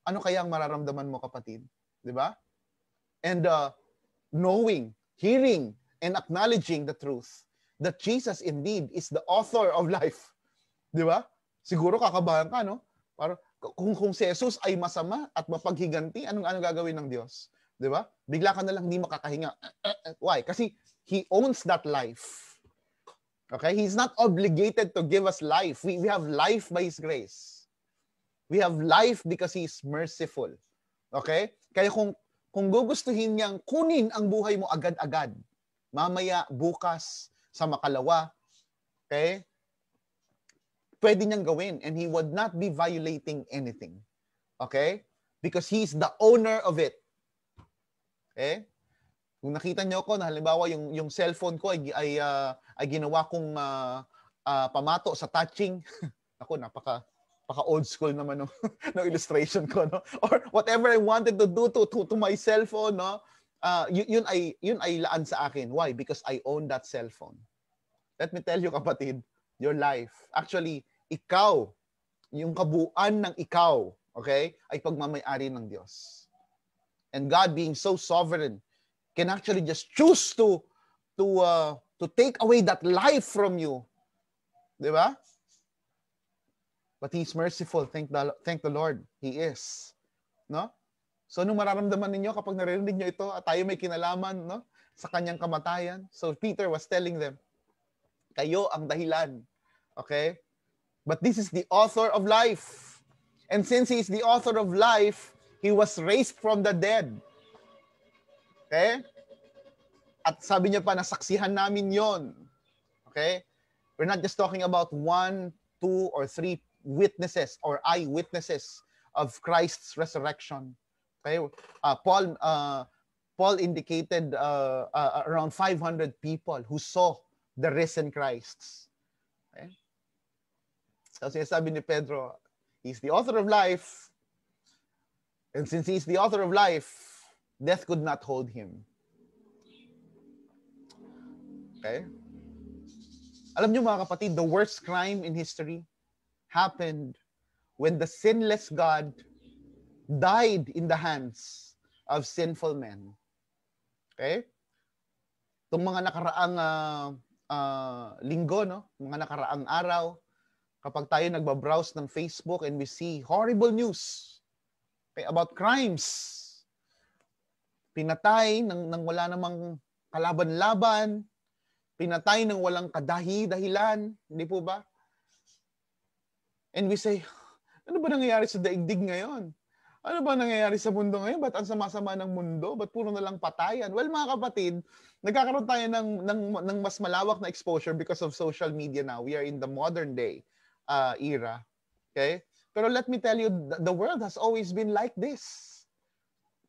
ano kaya ang mararamdaman mo, kapatid? Di ba? And knowing, hearing, and acknowledging the truth that Jesus indeed is the author of life. Di ba? Siguro kakabahan ka, no? Para, kung si Jesus ay masama at mapaghiganti, anong gagawin ng Diyos? Di ba? Bigla ka na lang hindi makakahinga. Why? Kasi He owns that life. Okay? He's not obligated to give us life. We have life by His grace. We have life because He is merciful. Okay? Kaya kung gugustuhin niyang kunin ang buhay mo agad-agad, mamaya, bukas, sa makalawa, okay? Pwede niyang gawin and He would not be violating anything. Okay? Because He's the owner of it. Okay? Kung nakita niyo ako na halimbawa yung cellphone ko ay ginawa kong pamato sa touching. Ako, napaka old school naman no illustration ko, no? Or whatever I wanted to do to my cellphone, no? Yun ay laan sa akin. Why? Because I own that cellphone. Let me tell you, kapatid, your life. Actually, ikaw, yung kabuuan ng ikaw, okay, ay pagmamay-ari ng Diyos. And God being so sovereign can actually just choose to take away that life from you. Di ba? But He's merciful. Thank the Lord. He is. No? So, anong mararamdaman ninyo kapag naririnig nyo ito at tayo may kinalaman, no, sa kanyang kamatayan? So, Peter was telling them, kayo ang dahilan. Okay? But this is the author of life. And since He is the author of life, He was raised from the dead. Okay? At sabi niya pa, nasaksihan namin yon. Okay? We're not just talking about 1, 2, or 3 witnesses or eyewitnesses of Christ's resurrection. Okay? Paul indicated around 500 people who saw the risen Christ. Okay? So sinasabi ni Pedro, He's the author of life. And since He's the author of life, death could not hold Him. Okay? Alam niyo mga kapatid, the worst crime in history happened when the sinless God died in the hands of sinful men. Okay? Itong mga nakaraang linggo, no? Mga nakaraang araw, kapag tayo nagbabrowse ng Facebook and we see horrible news, okay, about crimes, pinatay ng wala namang kalaban-laban, pinatay ng walang kadahi-dahilan, hindi po ba? And we say, ano ba nangyayari sa daigdig ngayon? Ano ba nangyayari sa mundo ngayon? Ba't ang sama-sama ng mundo? Ba't puro na lang patayan? Well, mga kapatid, nagkakaroon tayo ng mas malawak na exposure because of social media now. We are in the modern day era. Okay? Pero let me tell you, the world has always been like this.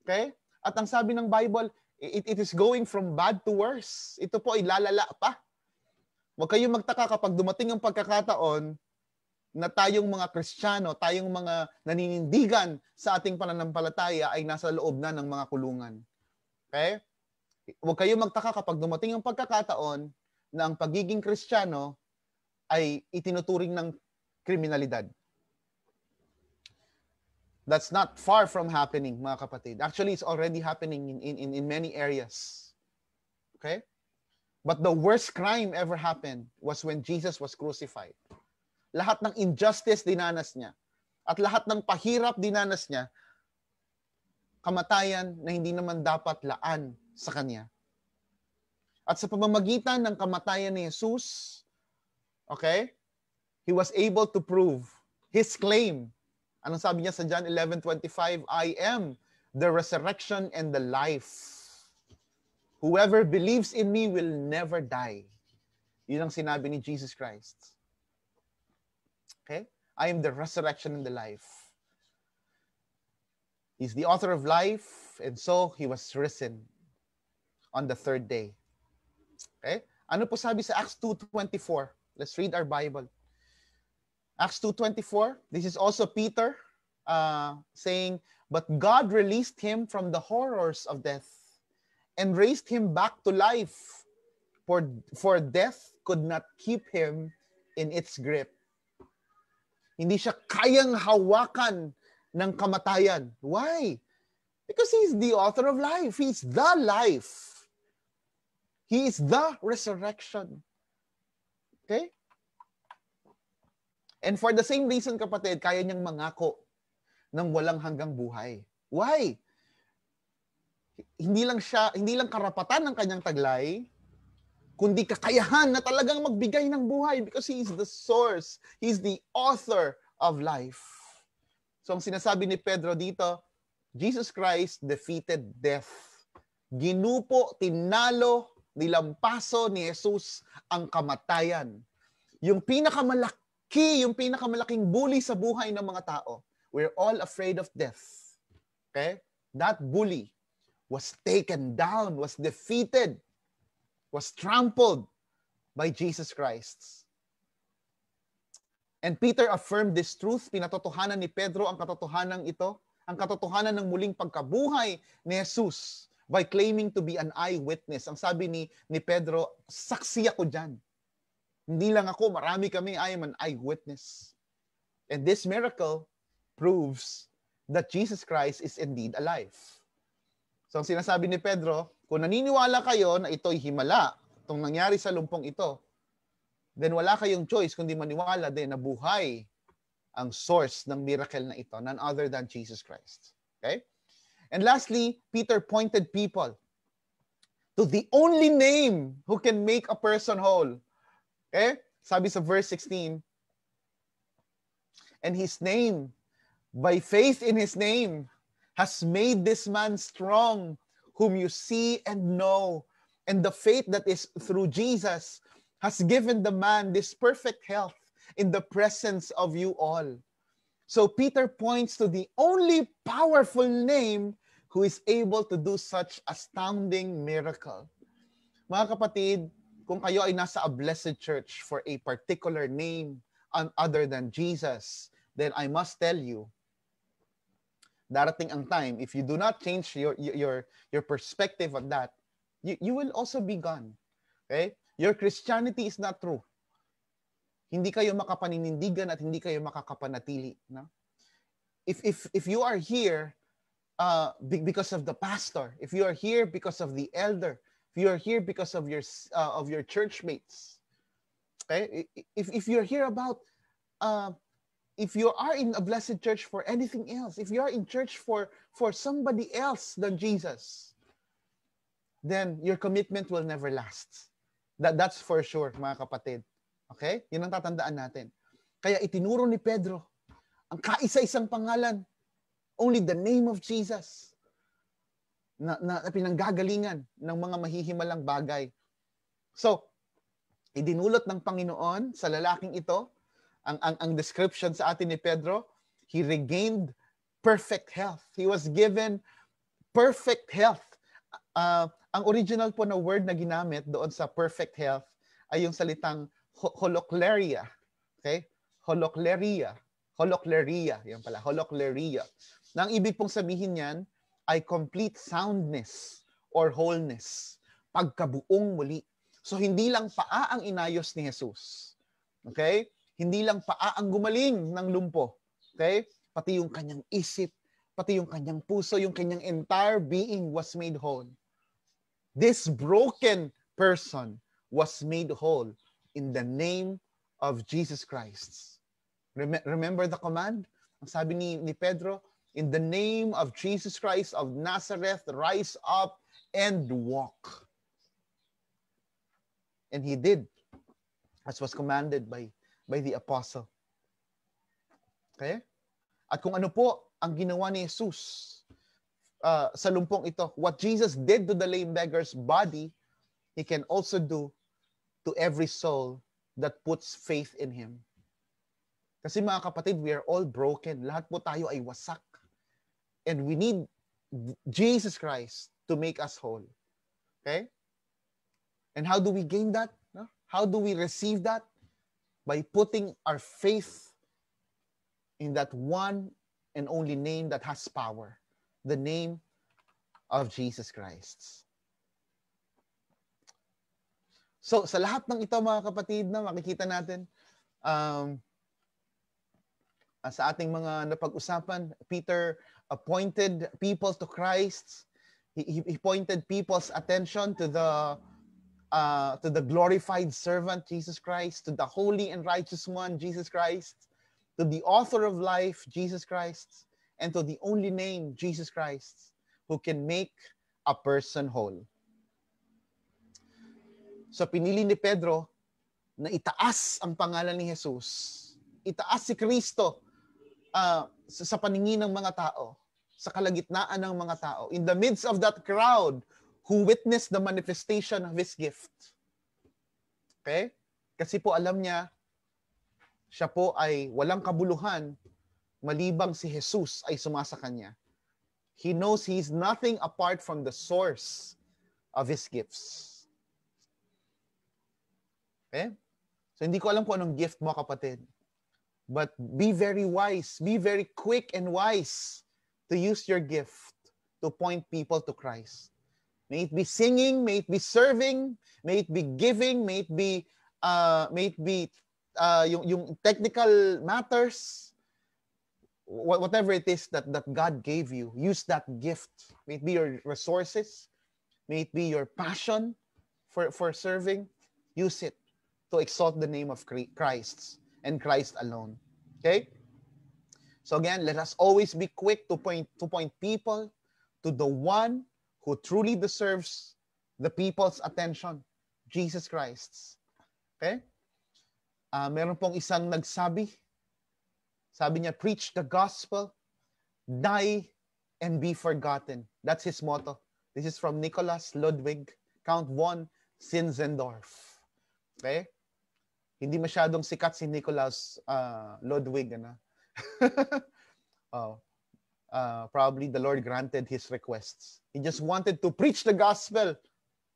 Okay? At ang sabi ng Bible, it is going from bad to worse. Ito po ay lalala pa. Huwag kayong magtaka kapag dumating ang pagkakataon na tayong mga Kristiyano, tayong mga naninindigan sa ating pananampalataya ay nasa loob na ng mga kulungan. Okay? Huwag kayong magtaka kapag dumating ang pagkakataon na ang pagiging Kristiyano ay itinuturing ng kriminalidad. That's not far from happening, mga kapatid. Actually, it's already happening in many areas. Okay? But the worst crime ever happened was when Jesus was crucified. Lahat ng injustice dinanas niya. At lahat ng pahirap dinanas niya, kamatayan na hindi naman dapat laan sa kanya. At sa pamamagitan ng kamatayan ni Jesus, okay, He was able to prove His claim. Anong sabi niya sa John 11:25? I am the resurrection and the life. Whoever believes in me will never die. Yun ang sinabi ni Jesus Christ. Okay? I am the resurrection and the life. He's the author of life, and so He was risen on the third day. Okay? Ano po sabi sa Acts 2:24? Let's read our Bible. Acts 2:24, this is also Peter saying, but God released Him from the horrors of death and raised Him back to life, for death could not keep Him in its grip. Hindi siya kayang hawakan ng kamatayan. Why? Because He's the author of life. He's the life. He is the resurrection. Okay? And for the same reason, kapatid, kaya niyang mangako ng walang hanggang buhay. Why? Hindi lang karapatan ng kanyang taglay, kundi kakayahan na talagang magbigay ng buhay because He is the source. He is the author of life. So ang sinasabi ni Pedro dito, Jesus Christ defeated death. Ginupo, tinalo, nilampaso ni Jesus ang kamatayan. Yung pinakamalaking bully sa buhay ng mga tao. We're all afraid of death. Okay? That bully was taken down, was defeated, was trampled by Jesus Christ. And Peter affirmed this truth. Pinatotohanan ni Pedro ang katotohanan ito, ang katotohanan ng muling pagkabuhay ni Jesus by claiming to be an eyewitness. Ang sabi ni Pedro, saksi ako dyan. Hindi lang ako, marami kami, I am an eyewitness. And this miracle proves that Jesus Christ is indeed alive. So ang sinasabi ni Pedro, kung naniniwala kayo na ito'y himala, itong nangyari sa lumpong ito, then wala kayong choice kundi maniwala din na buhay ang source ng miracle na ito, none other than Jesus Christ. Okay? And lastly, Peter pointed people to the only name who can make a person whole. Okay? Sabi sa verse 16, and his name, by faith in his name, has made this man strong, whom you see and know. And the faith that is through Jesus has given the man this perfect health in the presence of you all. So Peter points to the only powerful name who is able to do such astounding miracle. Mga kapatid, kung kayo ay nasa a blessed church for a particular name other than Jesus, then I must tell you, darating ang time, if you do not change your perspective on that, you will also be gone. Okay? Your Christianity is not true. Hindi kayo makapaninindigan at hindi kayo makakapanatili. No? If you are here because of the pastor, if you are here because of the elder, if you are here because of your church mates, okay? If you're here about if you are in a blessed church for anything else, if you are in church for somebody else than Jesus, then your commitment will never last. That's for sure, mga kapatid. Okay? Yun ang tatandaan natin. Kaya itinuro ni Pedro ang kaisa-isang pangalan, only the name of Jesus, na pinanggagalingan ng mga mahihimalang bagay. So, idinulot ng Panginoon sa lalaking ito, ang description sa atin ni Pedro, he regained perfect health. He was given perfect health. Ang original po na word na ginamit doon sa perfect health ay yung salitang holokleria. Okay? Holokleria. Yan pala, holokleria. Na ang ibig pong sabihin niyan ay complete soundness or wholeness. Pagkabuong muli. So hindi lang paa ang inayos ni Jesus. Okay? Hindi lang paa ang gumaling ng lumpo. Okay? Pati yung kanyang isip, pati yung kanyang puso, yung kanyang entire being was made whole. This broken person was made whole in the name of Jesus Christ. Remember the command? Ang sabi ni Pedro, in the name of Jesus Christ of Nazareth, rise up and walk. And he did, as was commanded by the apostle. Okay? At kung ano po ang ginawa ni Jesus sa lumpong ito, what Jesus did to the lame beggar's body, he can also do to every soul that puts faith in him. Kasi mga kapatid, we are all broken. Lahat po tayo ay wasak. And we need Jesus Christ to make us whole. Okay? And how do we gain that? No? How do we receive that? By putting our faith in that one and only name that has power. The name of Jesus Christ. So, sa lahat ng ito mga kapatid na makikita natin, sa ating mga napag-usapan, Peter appointed people to Christ. He pointed people's attention to the glorified servant, Jesus Christ, to the holy and righteous one, Jesus Christ, to the author of life, Jesus Christ, and to the only name, Jesus Christ, who can make a person whole. So pinili ni Pedro na itaas ang pangalan ni Jesus. Itaas si Kristo sa paningin ng mga tao, sa kalagitnaan ng mga tao, in the midst of that crowd who witnessed the manifestation of His gift. Okay? Kasi po alam niya, siya po ay walang kabuluhan malibang si Jesus ay sumasa kanya. He knows he is nothing apart from the source of His gifts. Okay? So hindi ko alam kung anong gift mo, kapatid. But be very wise, be very quick and wise to use your gift to point people to Christ. May it be singing, may it be serving, may it be giving, may it be may it be yung technical matters, whatever it is that God gave you, use that gift. May it be your resources, may it be your passion for serving, use it to exalt the name of Christ and Christ alone. Okay? So again, let us always be quick to point people to the one who truly deserves the people's attention, Jesus Christ. Okay? Meron pong isang nagsabi, sabi niya, preach the gospel, die, and be forgotten. That's his motto. This is from Nicholas Ludwig, Count von Zinzendorf. Okay? Hindi masyadong sikat si Nicholas Ludwig. Ano? Probably the Lord granted his requests. He just wanted to preach the gospel.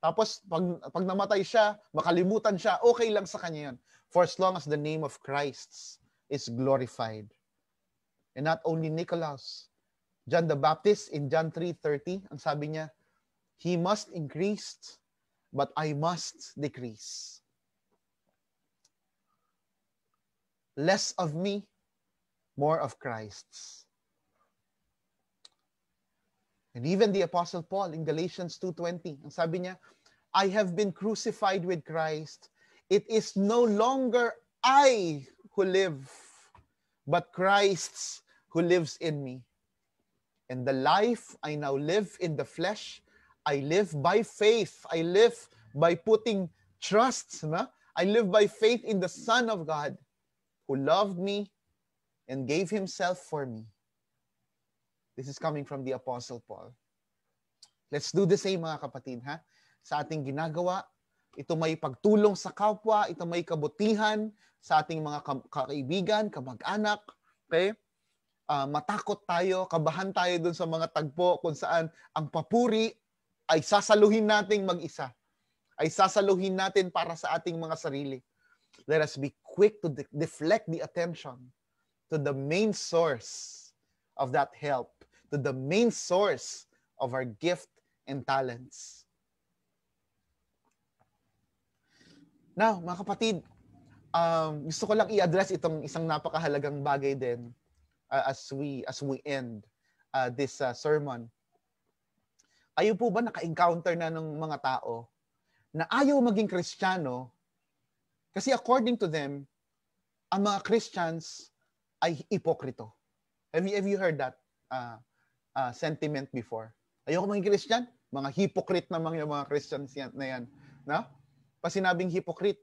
Tapos, pag namatay siya, makalimutan siya, okay lang sa kanya yun. For as long as the name of Christ is glorified. And not only Nicholas, John the Baptist in John 3:30, ang sabi niya, he must increase, but I must decrease. Less of me, more of Christ. And even the Apostle Paul in Galatians 2:20, ang sabi niya, I have been crucified with Christ. It is no longer I who live, but Christ who lives in me. And the life I now live in the flesh, I live by faith. I live by putting trust. Na? I live by faith in the Son of God who loved me and gave himself for me. This is coming from the Apostle Paul. Let's do the same, mga kapatid, ha? Sa ating ginagawa, ito may pagtulong sa kapwa, ito may kabutihan sa ating mga kaibigan, kamag-anak, okay? Matakot tayo, kabahan tayo dun sa mga tagpo kung saan ang papuri ay sasaluhin nating mag-isa. Ay sasaluhin natin para sa ating mga sarili. Let us be quick to deflect the attention to the main source of that help, to the main source of our gift and talents. Now, mga kapatid, gusto ko lang i-address itong isang napakahalagang bagay din as we end this sermon. Kayo po ba naka-encounter na ng mga tao na ayaw maging Kristiyano kasi according to them, ang mga Christians ay hipokrito? Have you heard that sentiment before? Ayoko maging Christian? Mga hypocrite naman yung mga Christians na yan. No? Pag sinabing hypocrite,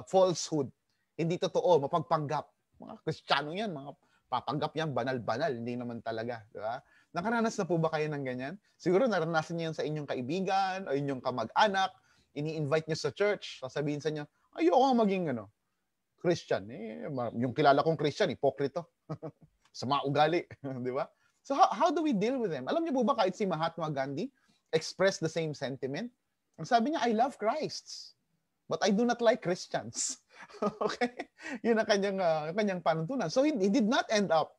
falsehood, hindi totoo, mapagpanggap. Mga Kristiyano yan, mga papanggap yan, banal-banal, hindi naman talaga. Diba? Nakaranas na po ba kayo ng ganyan? Siguro naranasan niyo yan sa inyong kaibigan o inyong kamag-anak, ini-invite niyo sa church, sasabihin sa inyo, ayoko maging Christian. Yung kilala kong Christian, hipokrito. Sama ugali. Di ba? So how do we deal with them? Alam niyo po ba kahit si Mahatma Gandhi expressed the same sentiment? Ang sabi niya, I love Christ, but I do not like Christians. Okay? Yun ang kanyang panuntunan. So he did not end up,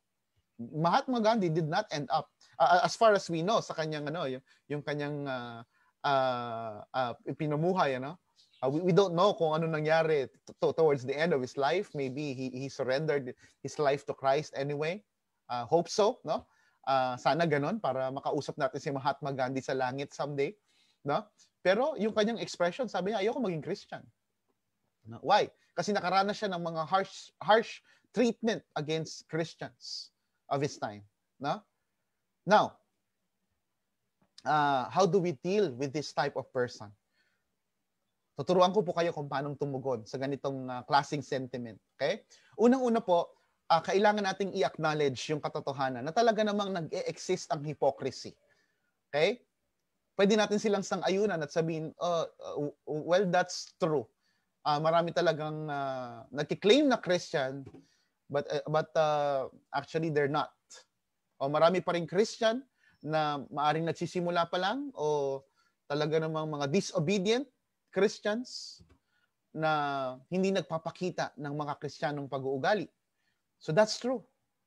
Mahatma Gandhi did not end up, as far as we know, sa kanyang, yung kanyang pinumuhay, we don't know kung ano nangyari towards the end of his life. Maybe he surrendered his life to Christ anyway. Hope so, no? Sana ganon para makausap natin si Mahatma Gandhi sa langit someday, no? Pero yung kanyang expression, sabi niya, ayoko maging Christian. No? Why? Kasi nakaranas siya ng mga harsh treatment against Christians of his time, no? Now, how do we deal with this type of person? Tuturuan ko po kayo kung paano tumugon sa ganitong klaseng sentiment. Okay? Unang-una po, kailangan nating i-acknowledge yung katotohanan na talaga namang nag-e-exist ang hypocrisy. Okay? Pwede natin silang sang-ayunan at sabihin, well, that's true. Marami talagang nagki-claim na Christian, but actually they're not. O marami pa rin Christian na maaring nagsisimula pa lang o talaga namang mga disobedient Christians na hindi nagpapakita ng mga Kristiyanong pag-uugali. So that's true.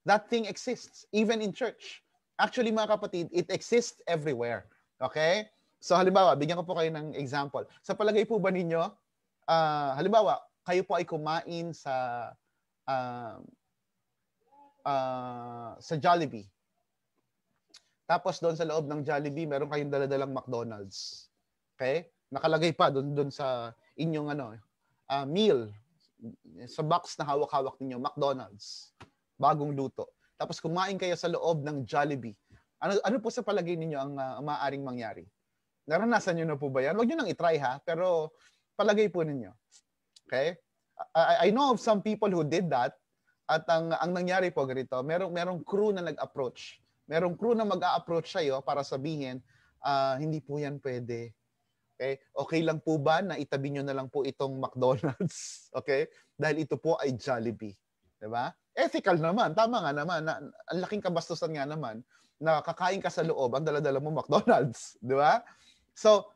That thing exists, even in church. Actually, mga kapatid, it exists everywhere. Okay? So halimbawa, bigyan ko po kayo ng example. Sa palagay po ba ninyo, Halimbawa, kayo po ay kumain sa Jollibee. Tapos doon sa loob ng Jollibee, meron kayong daladalang McDonald's. Okay? Nakalagay pa doon sa inyong meal sa box na hawak-hawak ninyo, McDonald's. Bagong luto. Tapos kumain kayo sa loob ng Jollibee. Ano po sa palagay ninyo ang maaaring mangyari? Naranasan niyo na po ba yan? Huwag niyo nang i-try ha, pero palagay po ninyo. Okay? I know of some people who did that at ang nangyari po ganito, merong crew na nag-approach. Merong crew na mag-a-approach sa'yo para sabihin, hindi po yan pwede. Okay? Okay lang po ba na itabi nyo na lang po itong McDonald's? Okay? Dahil ito po ay Jollibee. Diba? Ethical naman. Tama nga naman. Ang laking kabastusan nga naman na kakain ka sa loob, ang dala-dala mo McDonald's. Diba? So,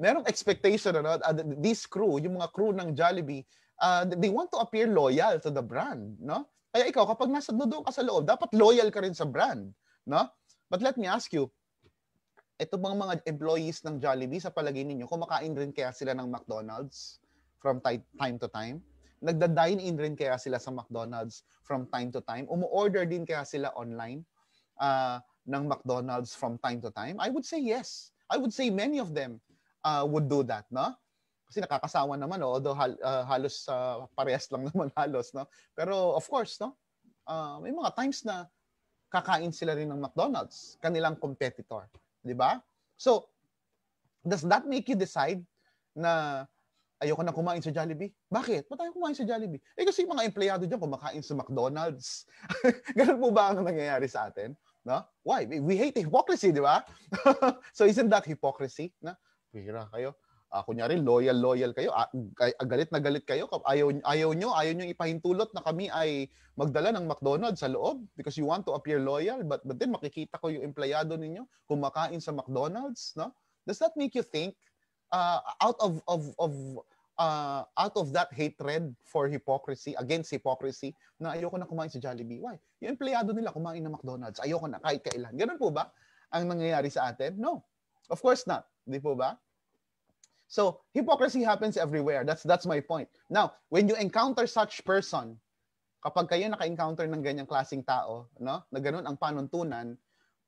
merong expectation, this crew, yung mga crew ng Jollibee, they want to appear loyal to the brand, no? Kaya ikaw, kapag nasa doon ka sa loob, dapat loyal ka rin sa brand, no? But let me ask you, ito bang mga employees ng Jollibee, sa palagay ninyo, kumakain rin kaya sila ng McDonald's from time to time? Nagda-dine-in rin kaya sila sa McDonald's from time to time? Umu-order din kaya sila online ng McDonald's from time to time? I would say yes. I would say many of them would do that, no? Kasi nakakasawa naman, although halos parehas lang naman halos, no? Pero of course, no? May mga times na kakain sila rin ng McDonald's, kanilang competitor, di ba? So, does that make you decide na ayoko na kumain sa Jollibee? Bakit? Ba't tayo kumain sa Jollibee? Kasi mga empleyado dyan kumakain sa McDonald's. Ganun po ba ang nangyayari sa atin? No? Why? We hate hypocrisy, di ba? So isn't that hypocrisy? Na? Pira kayo. Kunyari, loyal kayo. Galit na galit kayo. Ayaw nyo ipahintulot na kami ay magdala ng McDonald's sa loob because you want to appear loyal. But then makikita ko yung empleyado ninyo kumakain sa McDonald's. No? Does that make you think out of that hatred for hypocrisy, against hypocrisy, na ayoko na kumain sa Jollibee? Why? Yung empleyado nila kumain ng McDonald's. Ayoko na kahit kailan. Ganun po ba ang nangyayari sa atin? No. Of course not. Di po ba? So, hypocrisy happens everywhere. That's my point. Now, when you encounter such person, kapag kayo naka-encounter ng ganyang klaseng tao, no, na ganun ang panuntunan,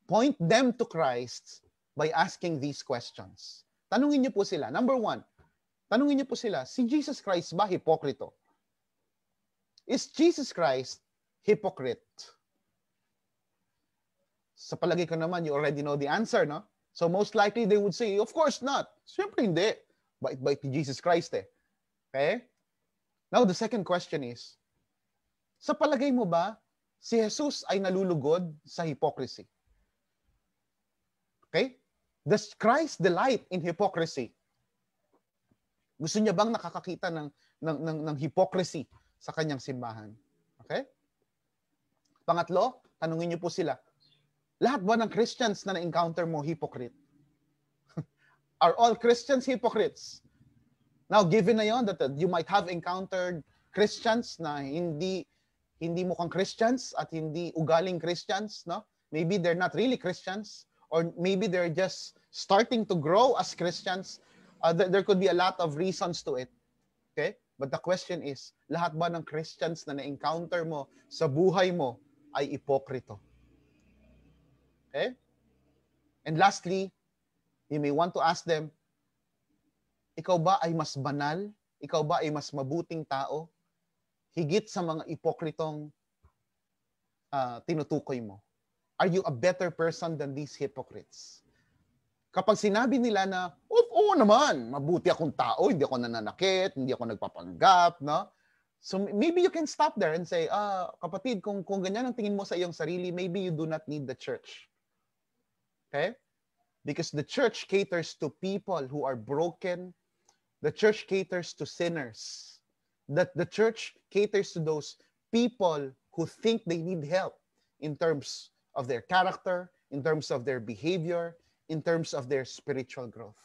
point them to Christ by asking these questions. Tanungin niyo po sila. Number 1, tanungin niyo po sila, si Jesus Christ ba hipokrito? Is Jesus Christ hypocrite? Sa palagay ko naman, you already know the answer, no? So most likely they would say, of course not. Siyempre hindi. Bait ni Jesus Christ eh. Okay? Now the second question is, sa palagay mo ba, si Jesus ay nalulugod sa hypocrisy? Okay? Does Christ delight in hypocrisy? Gusto niya bang nakakakita ng hypocrisy sa kanyang simbahan? Okay? Pangatlo, tanungin niyo po sila, lahat ba ng Christians na na-encounter mo hypocrite? Are all Christians hypocrites? Now, given na yon that you might have encountered Christians na hindi mukhang Christians at hindi ugaling Christians, no? Maybe they're not really Christians or maybe they're just starting to grow as Christians. There could be a lot of reasons to it. Okay? But the question is, lahat ba ng Christians na na-encounter mo sa buhay mo ay ipokrito? Okay? And lastly, you may want to ask them, ikaw ba ay mas banal? Ikaw ba ay mas mabuting tao? Higit sa mga ipokritong tinutukoy mo? Are you a better person than these hypocrites? Kapag sinabi nila na, oo naman, mabuti akong tao, hindi ako nananakit, hindi ako nagpapanggap, no? So maybe you can stop there and say, kapatid, kung ganyan ang tingin mo sa iyong sarili, maybe you do not need the church. Okay? Because the church caters to people who are broken. The church caters to sinners. That the church caters to those people who think they need help in terms of their character, in terms of their behavior, in terms of their spiritual growth.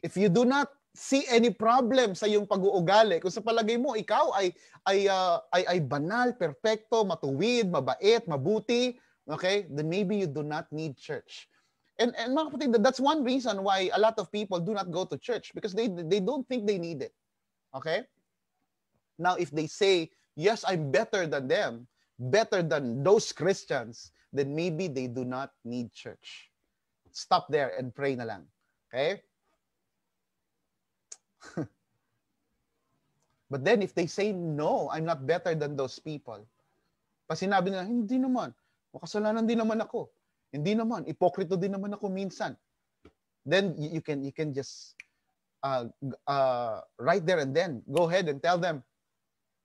If you do not see any problem sa iyong pag-uugali, kung sa palagay mo ikaw ay banal, perpekto, matuwid, mabait, mabuti, okay? Then maybe you do not need church. And mga kapatid, that's one reason why a lot of people do not go to church, because they don't think they need it. Okay? Now, if they say, yes, I'm better than them, better than those Christians, then maybe they do not need church. Stop there and pray na lang. Okay? But then if they say, no, I'm not better than those people, pag sinabi nila, hindi naman, makasalanan din naman ako. Hindi naman, ipokrito din naman ako minsan. Then you can just right there and then go ahead and tell them,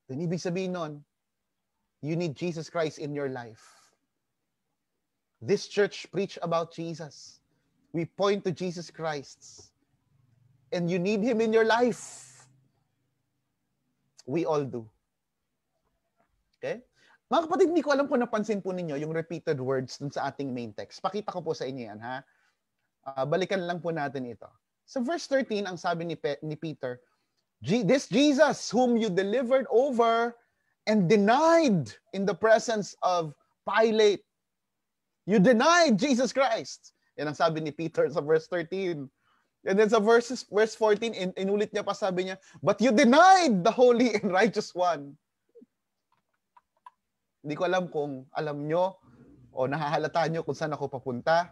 then ibig sabihin nun, you need Jesus Christ in your life. This church preach about Jesus. We point to Jesus Christ. And you need Him in your life. We all do. Okay? Mga kapatid, hindi ko alam kung napansin po ninyo yung repeated words dun sa ating main text. Pakita ko po sa inyo yan, ha? Balikan lang po natin ito. Sa verse 13, ang sabi ni Peter, this Jesus whom you delivered over and denied in the presence of Pilate. You denied Jesus Christ. Yan ang sabi ni Peter sa verse 13. And then sa verse 14, inulit niya pa, sabi niya, but you denied the Holy and Righteous One. Hindi ko alam kung alam nyo o nahahalata nyo kung saan ako papunta.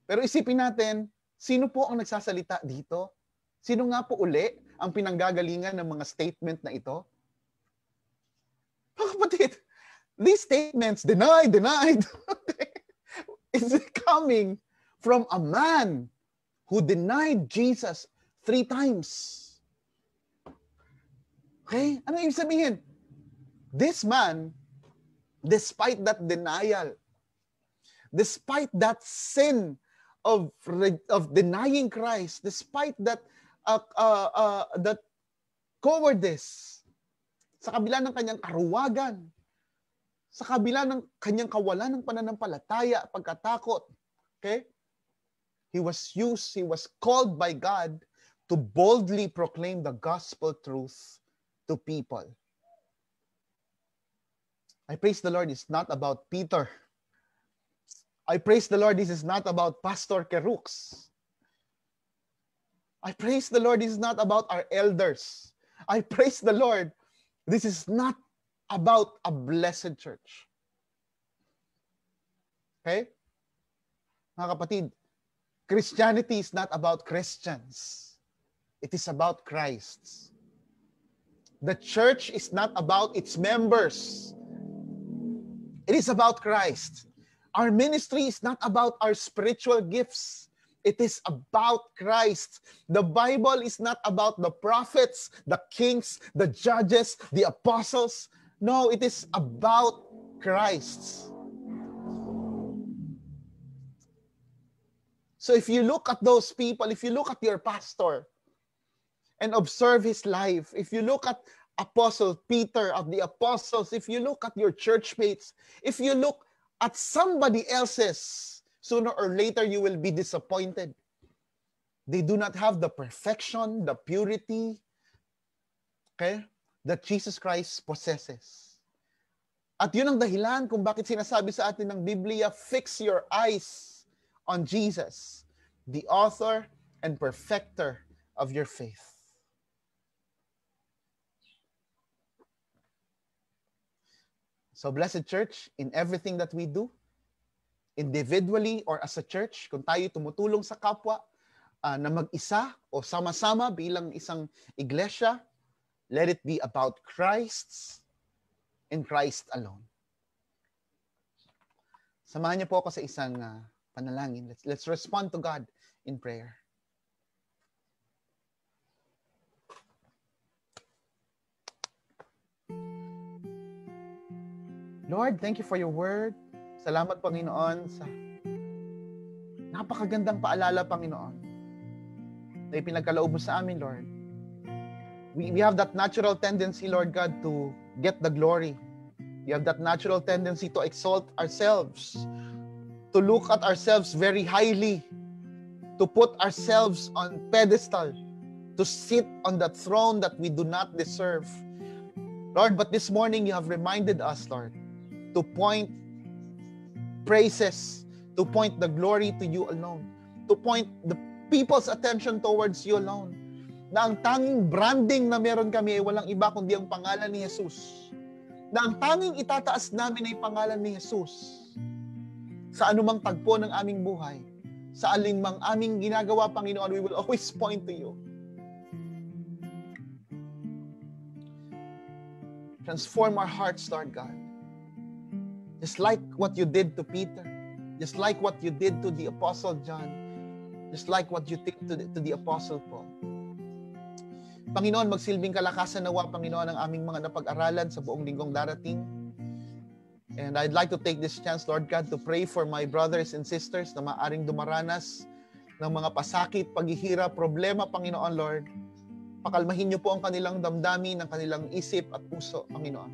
Pero isipin natin, sino po ang nagsasalita dito? Sino nga po uli ang pinanggagalingan ng mga statement na ito? Mga kapatid, these statements, denied, is coming from a man who denied Jesus 3 times. Okay? Ano ibig sabihin? This man, despite that denial, despite that sin of denying Christ, despite that that cowardice, sa kabila ng kanyang karuwagan, sa kabila ng kanyang kawalan ng pananampalataya, pagkatakot, okay? He was called by God to boldly proclaim the gospel truth to people. I praise the Lord, it's not about Peter. I praise the Lord, this is not about Pastor Kerux. I praise the Lord, this is not about our elders. I praise the Lord, this is not about a blessed church. Okay? Mga kapatid, Christianity is not about Christians. It is about Christ. The church is not about its members. It is about Christ. Our ministry is not about our spiritual gifts. It is about Christ. The Bible is not about the prophets, the kings, the judges, the apostles. No, it is about Christ. So if you look at those people, if you look at your pastor and observe his life, if you look at Apostle Peter of the apostles, if you look at your church mates, if you look at somebody else's, sooner or later you will be disappointed. They do not have the perfection, the purity, okay, that Jesus Christ possesses. At yun ang dahilan kung bakit sinasabi sa atin ng Biblia, fix your eyes on Jesus, the author and perfecter of your faith. So, blessed church, in everything that we do, individually or as a church, kung tayo tumutulong sa kapwa na mag-isa o sama-sama bilang isang iglesia, let it be about Christ and Christ alone. Samahan niyo po ako sa isang panalangin. Let's respond to God in prayer. Lord, thank you for your word. Salamat, Panginoon, sa napakagandang paalala, Panginoon, na ipinagkaloob mo sa amin, Lord. We have that natural tendency, Lord God, to get the glory. We have that natural tendency to exalt ourselves, to look at ourselves very highly, to put ourselves on pedestal, to sit on that throne that we do not deserve. Lord, but this morning you have reminded us, Lord, to point praises, to point the glory to you alone, to point the people's attention towards you alone, na ang tanging branding na meron kami ay walang iba kundi ang pangalan ni Jesus, na ang tanging itataas namin ay pangalan ni Jesus sa anumang tagpo ng aming buhay, sa alinmang aming ginagawa, Panginoon, we will always point to you. Transform our hearts, Lord God. Just like what you did to Peter, just like what you did to the Apostle John, just like what you did to the Apostle Paul. Panginoon, magsilbing kalakasan nawa, Panginoon, ang aming mga napag-aralan sa buong linggong darating. And I'd like to take this chance, Lord God, to pray for my brothers and sisters na maaring dumaranas ng mga pasakit, paghihirap, problema, Panginoon, Lord. Pakalmahin niyo po ang kanilang damdamin, ang kanilang isip at puso, Panginoon.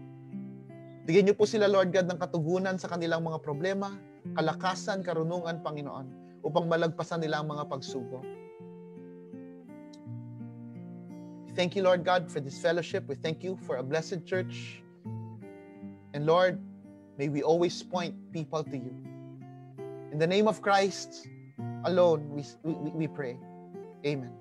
Bigyan niyo po sila, Lord God, ng katugunan sa kanilang mga problema, kalakasan, karunungan, Panginoon, upang malagpasan nila ang mga pagsubok. Thank you, Lord God, for this fellowship. We thank you for a blessed church. And Lord, may we always point people to you. In the name of Christ alone, we pray. Amen.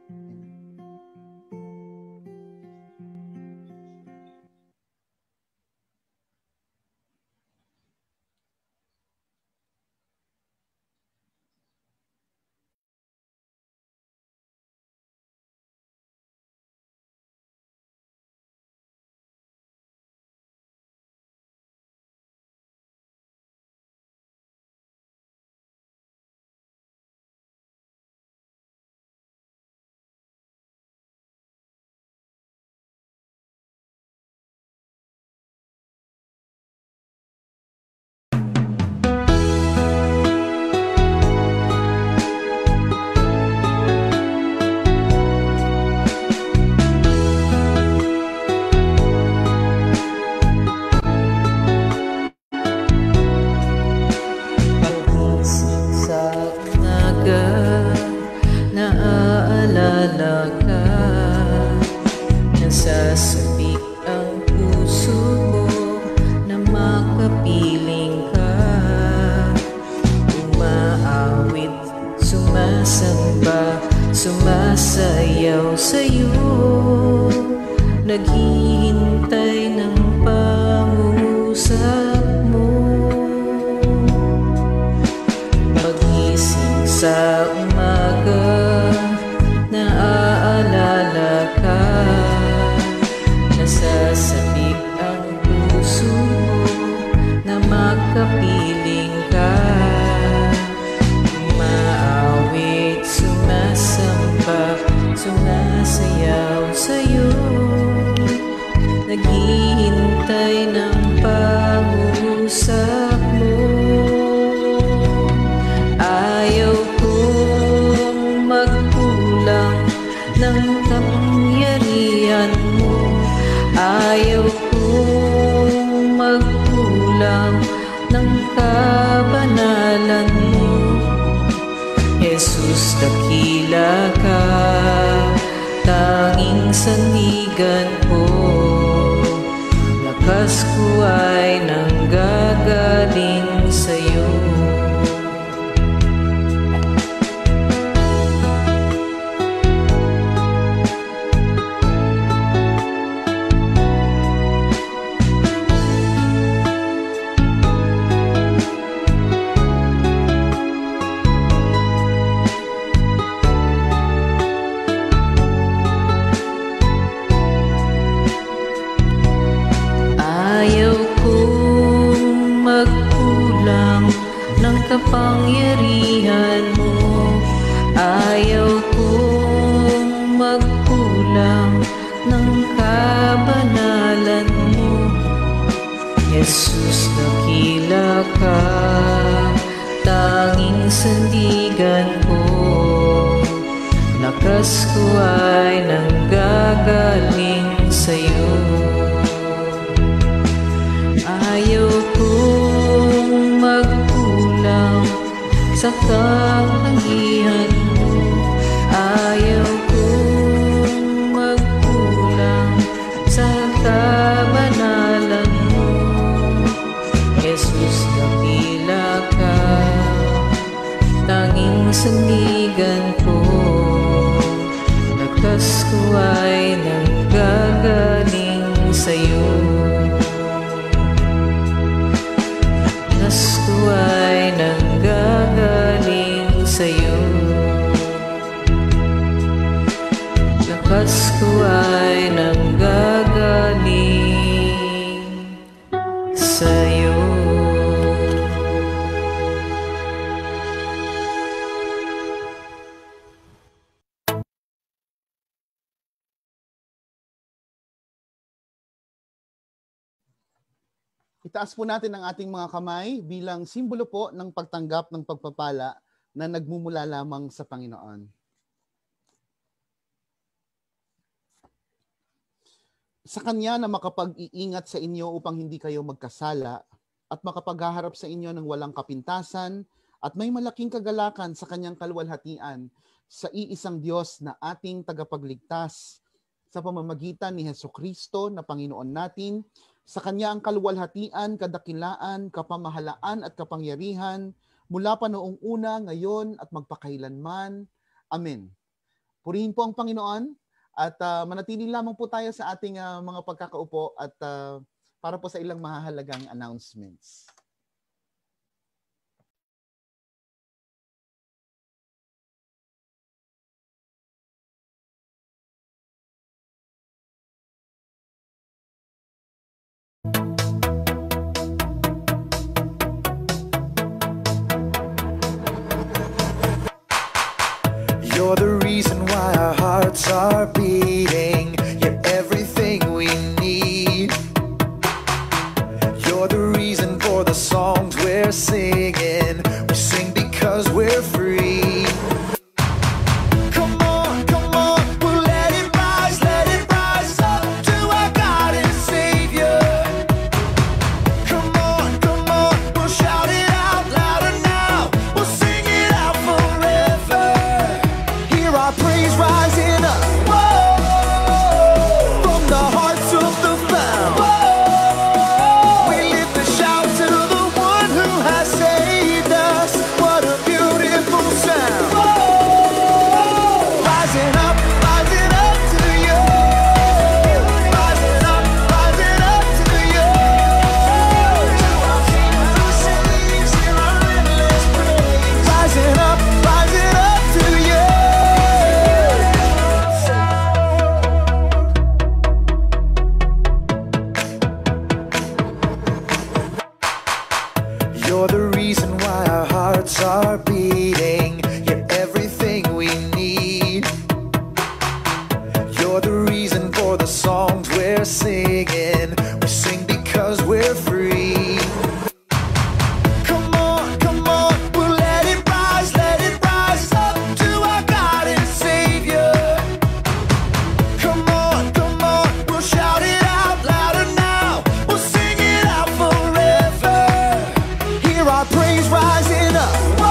Sumasayaw sa'yo, naghihintay ng pangungusap mo. Pagising sa umaga, naaalala ka, nasasabik ang puso mo na makapiling ka. Umaawit, sumasamba, sumasayaw sa'yo, naghihintay ng pangungusap mo. Ayaw kong magkulang ng kapangyarihan mo, ayaw kong magkulang ng kabanalan mo. Jesus, dakila ka, tanging sandigan ko, lakas ko ay nanggagaling sa'yo. Kapangyarihan mo, ayaw kong magkulang ng kabanalan mo. Jesus, dakila ka, tanging sandigan ko, lakas ko ay nanggagaling sa'yo. Ayaw kong magkulang sa kapangyarihan mo, ayaw kong magkulang sa kabanalan mo. Jesus, dakila ka, saligan ko, lakas ko ay nanggagaling sa'yo. Lakas ko ay nanggagaling sa'yo. Lakas ko ay nanggagaling sa'yo. Itaas po natin ang ating mga kamay bilang simbolo po ng pagtanggap ng pagpapala na nagmumula lamang sa Panginoon. Sa Kanya na makapag-iingat sa inyo upang hindi kayo magkasala at makapaghaharap sa inyo ng walang kapintasan at may malaking kagalakan sa Kanyang kaluwalhatian sa iisang Diyos na ating tagapagligtas sa pamamagitan ni Hesukristo na Panginoon natin. Sa Kanya ang kaluwalhatian, kadakilaan, kapamahalaan at kapangyarihan mula pa noong una, ngayon at magpakailanman. Amen. Purihin po ang Panginoon at manatili lamang po tayo sa ating mga pagkakaupo at para po sa ilang mahahalagang announcements. You're the reason why our hearts are beating. You're everything we need. You're the reason for the songs we're singing. We sing because we're free. Come on, we'll let it rise up to our God and Savior. Come on, we'll shout it out louder now. We'll sing it out forever. Hear our praise rising up, whoa, from the hearts of the found. Whoa, we lift a shout to the one who has saved us. What a beautiful sound. Whoa, rising up to you. Rising up to you. To our King who saves, hear our endless praise. Rising up to you. You're the reason why our hearts are beating. You're everything we need. You're the reason for the songs we're singing. We sing because we're free. Come on, we'll let it rise up to our God and Savior. Come on, we'll shout it out louder now. We'll sing it out forever. Hear our praise rising up.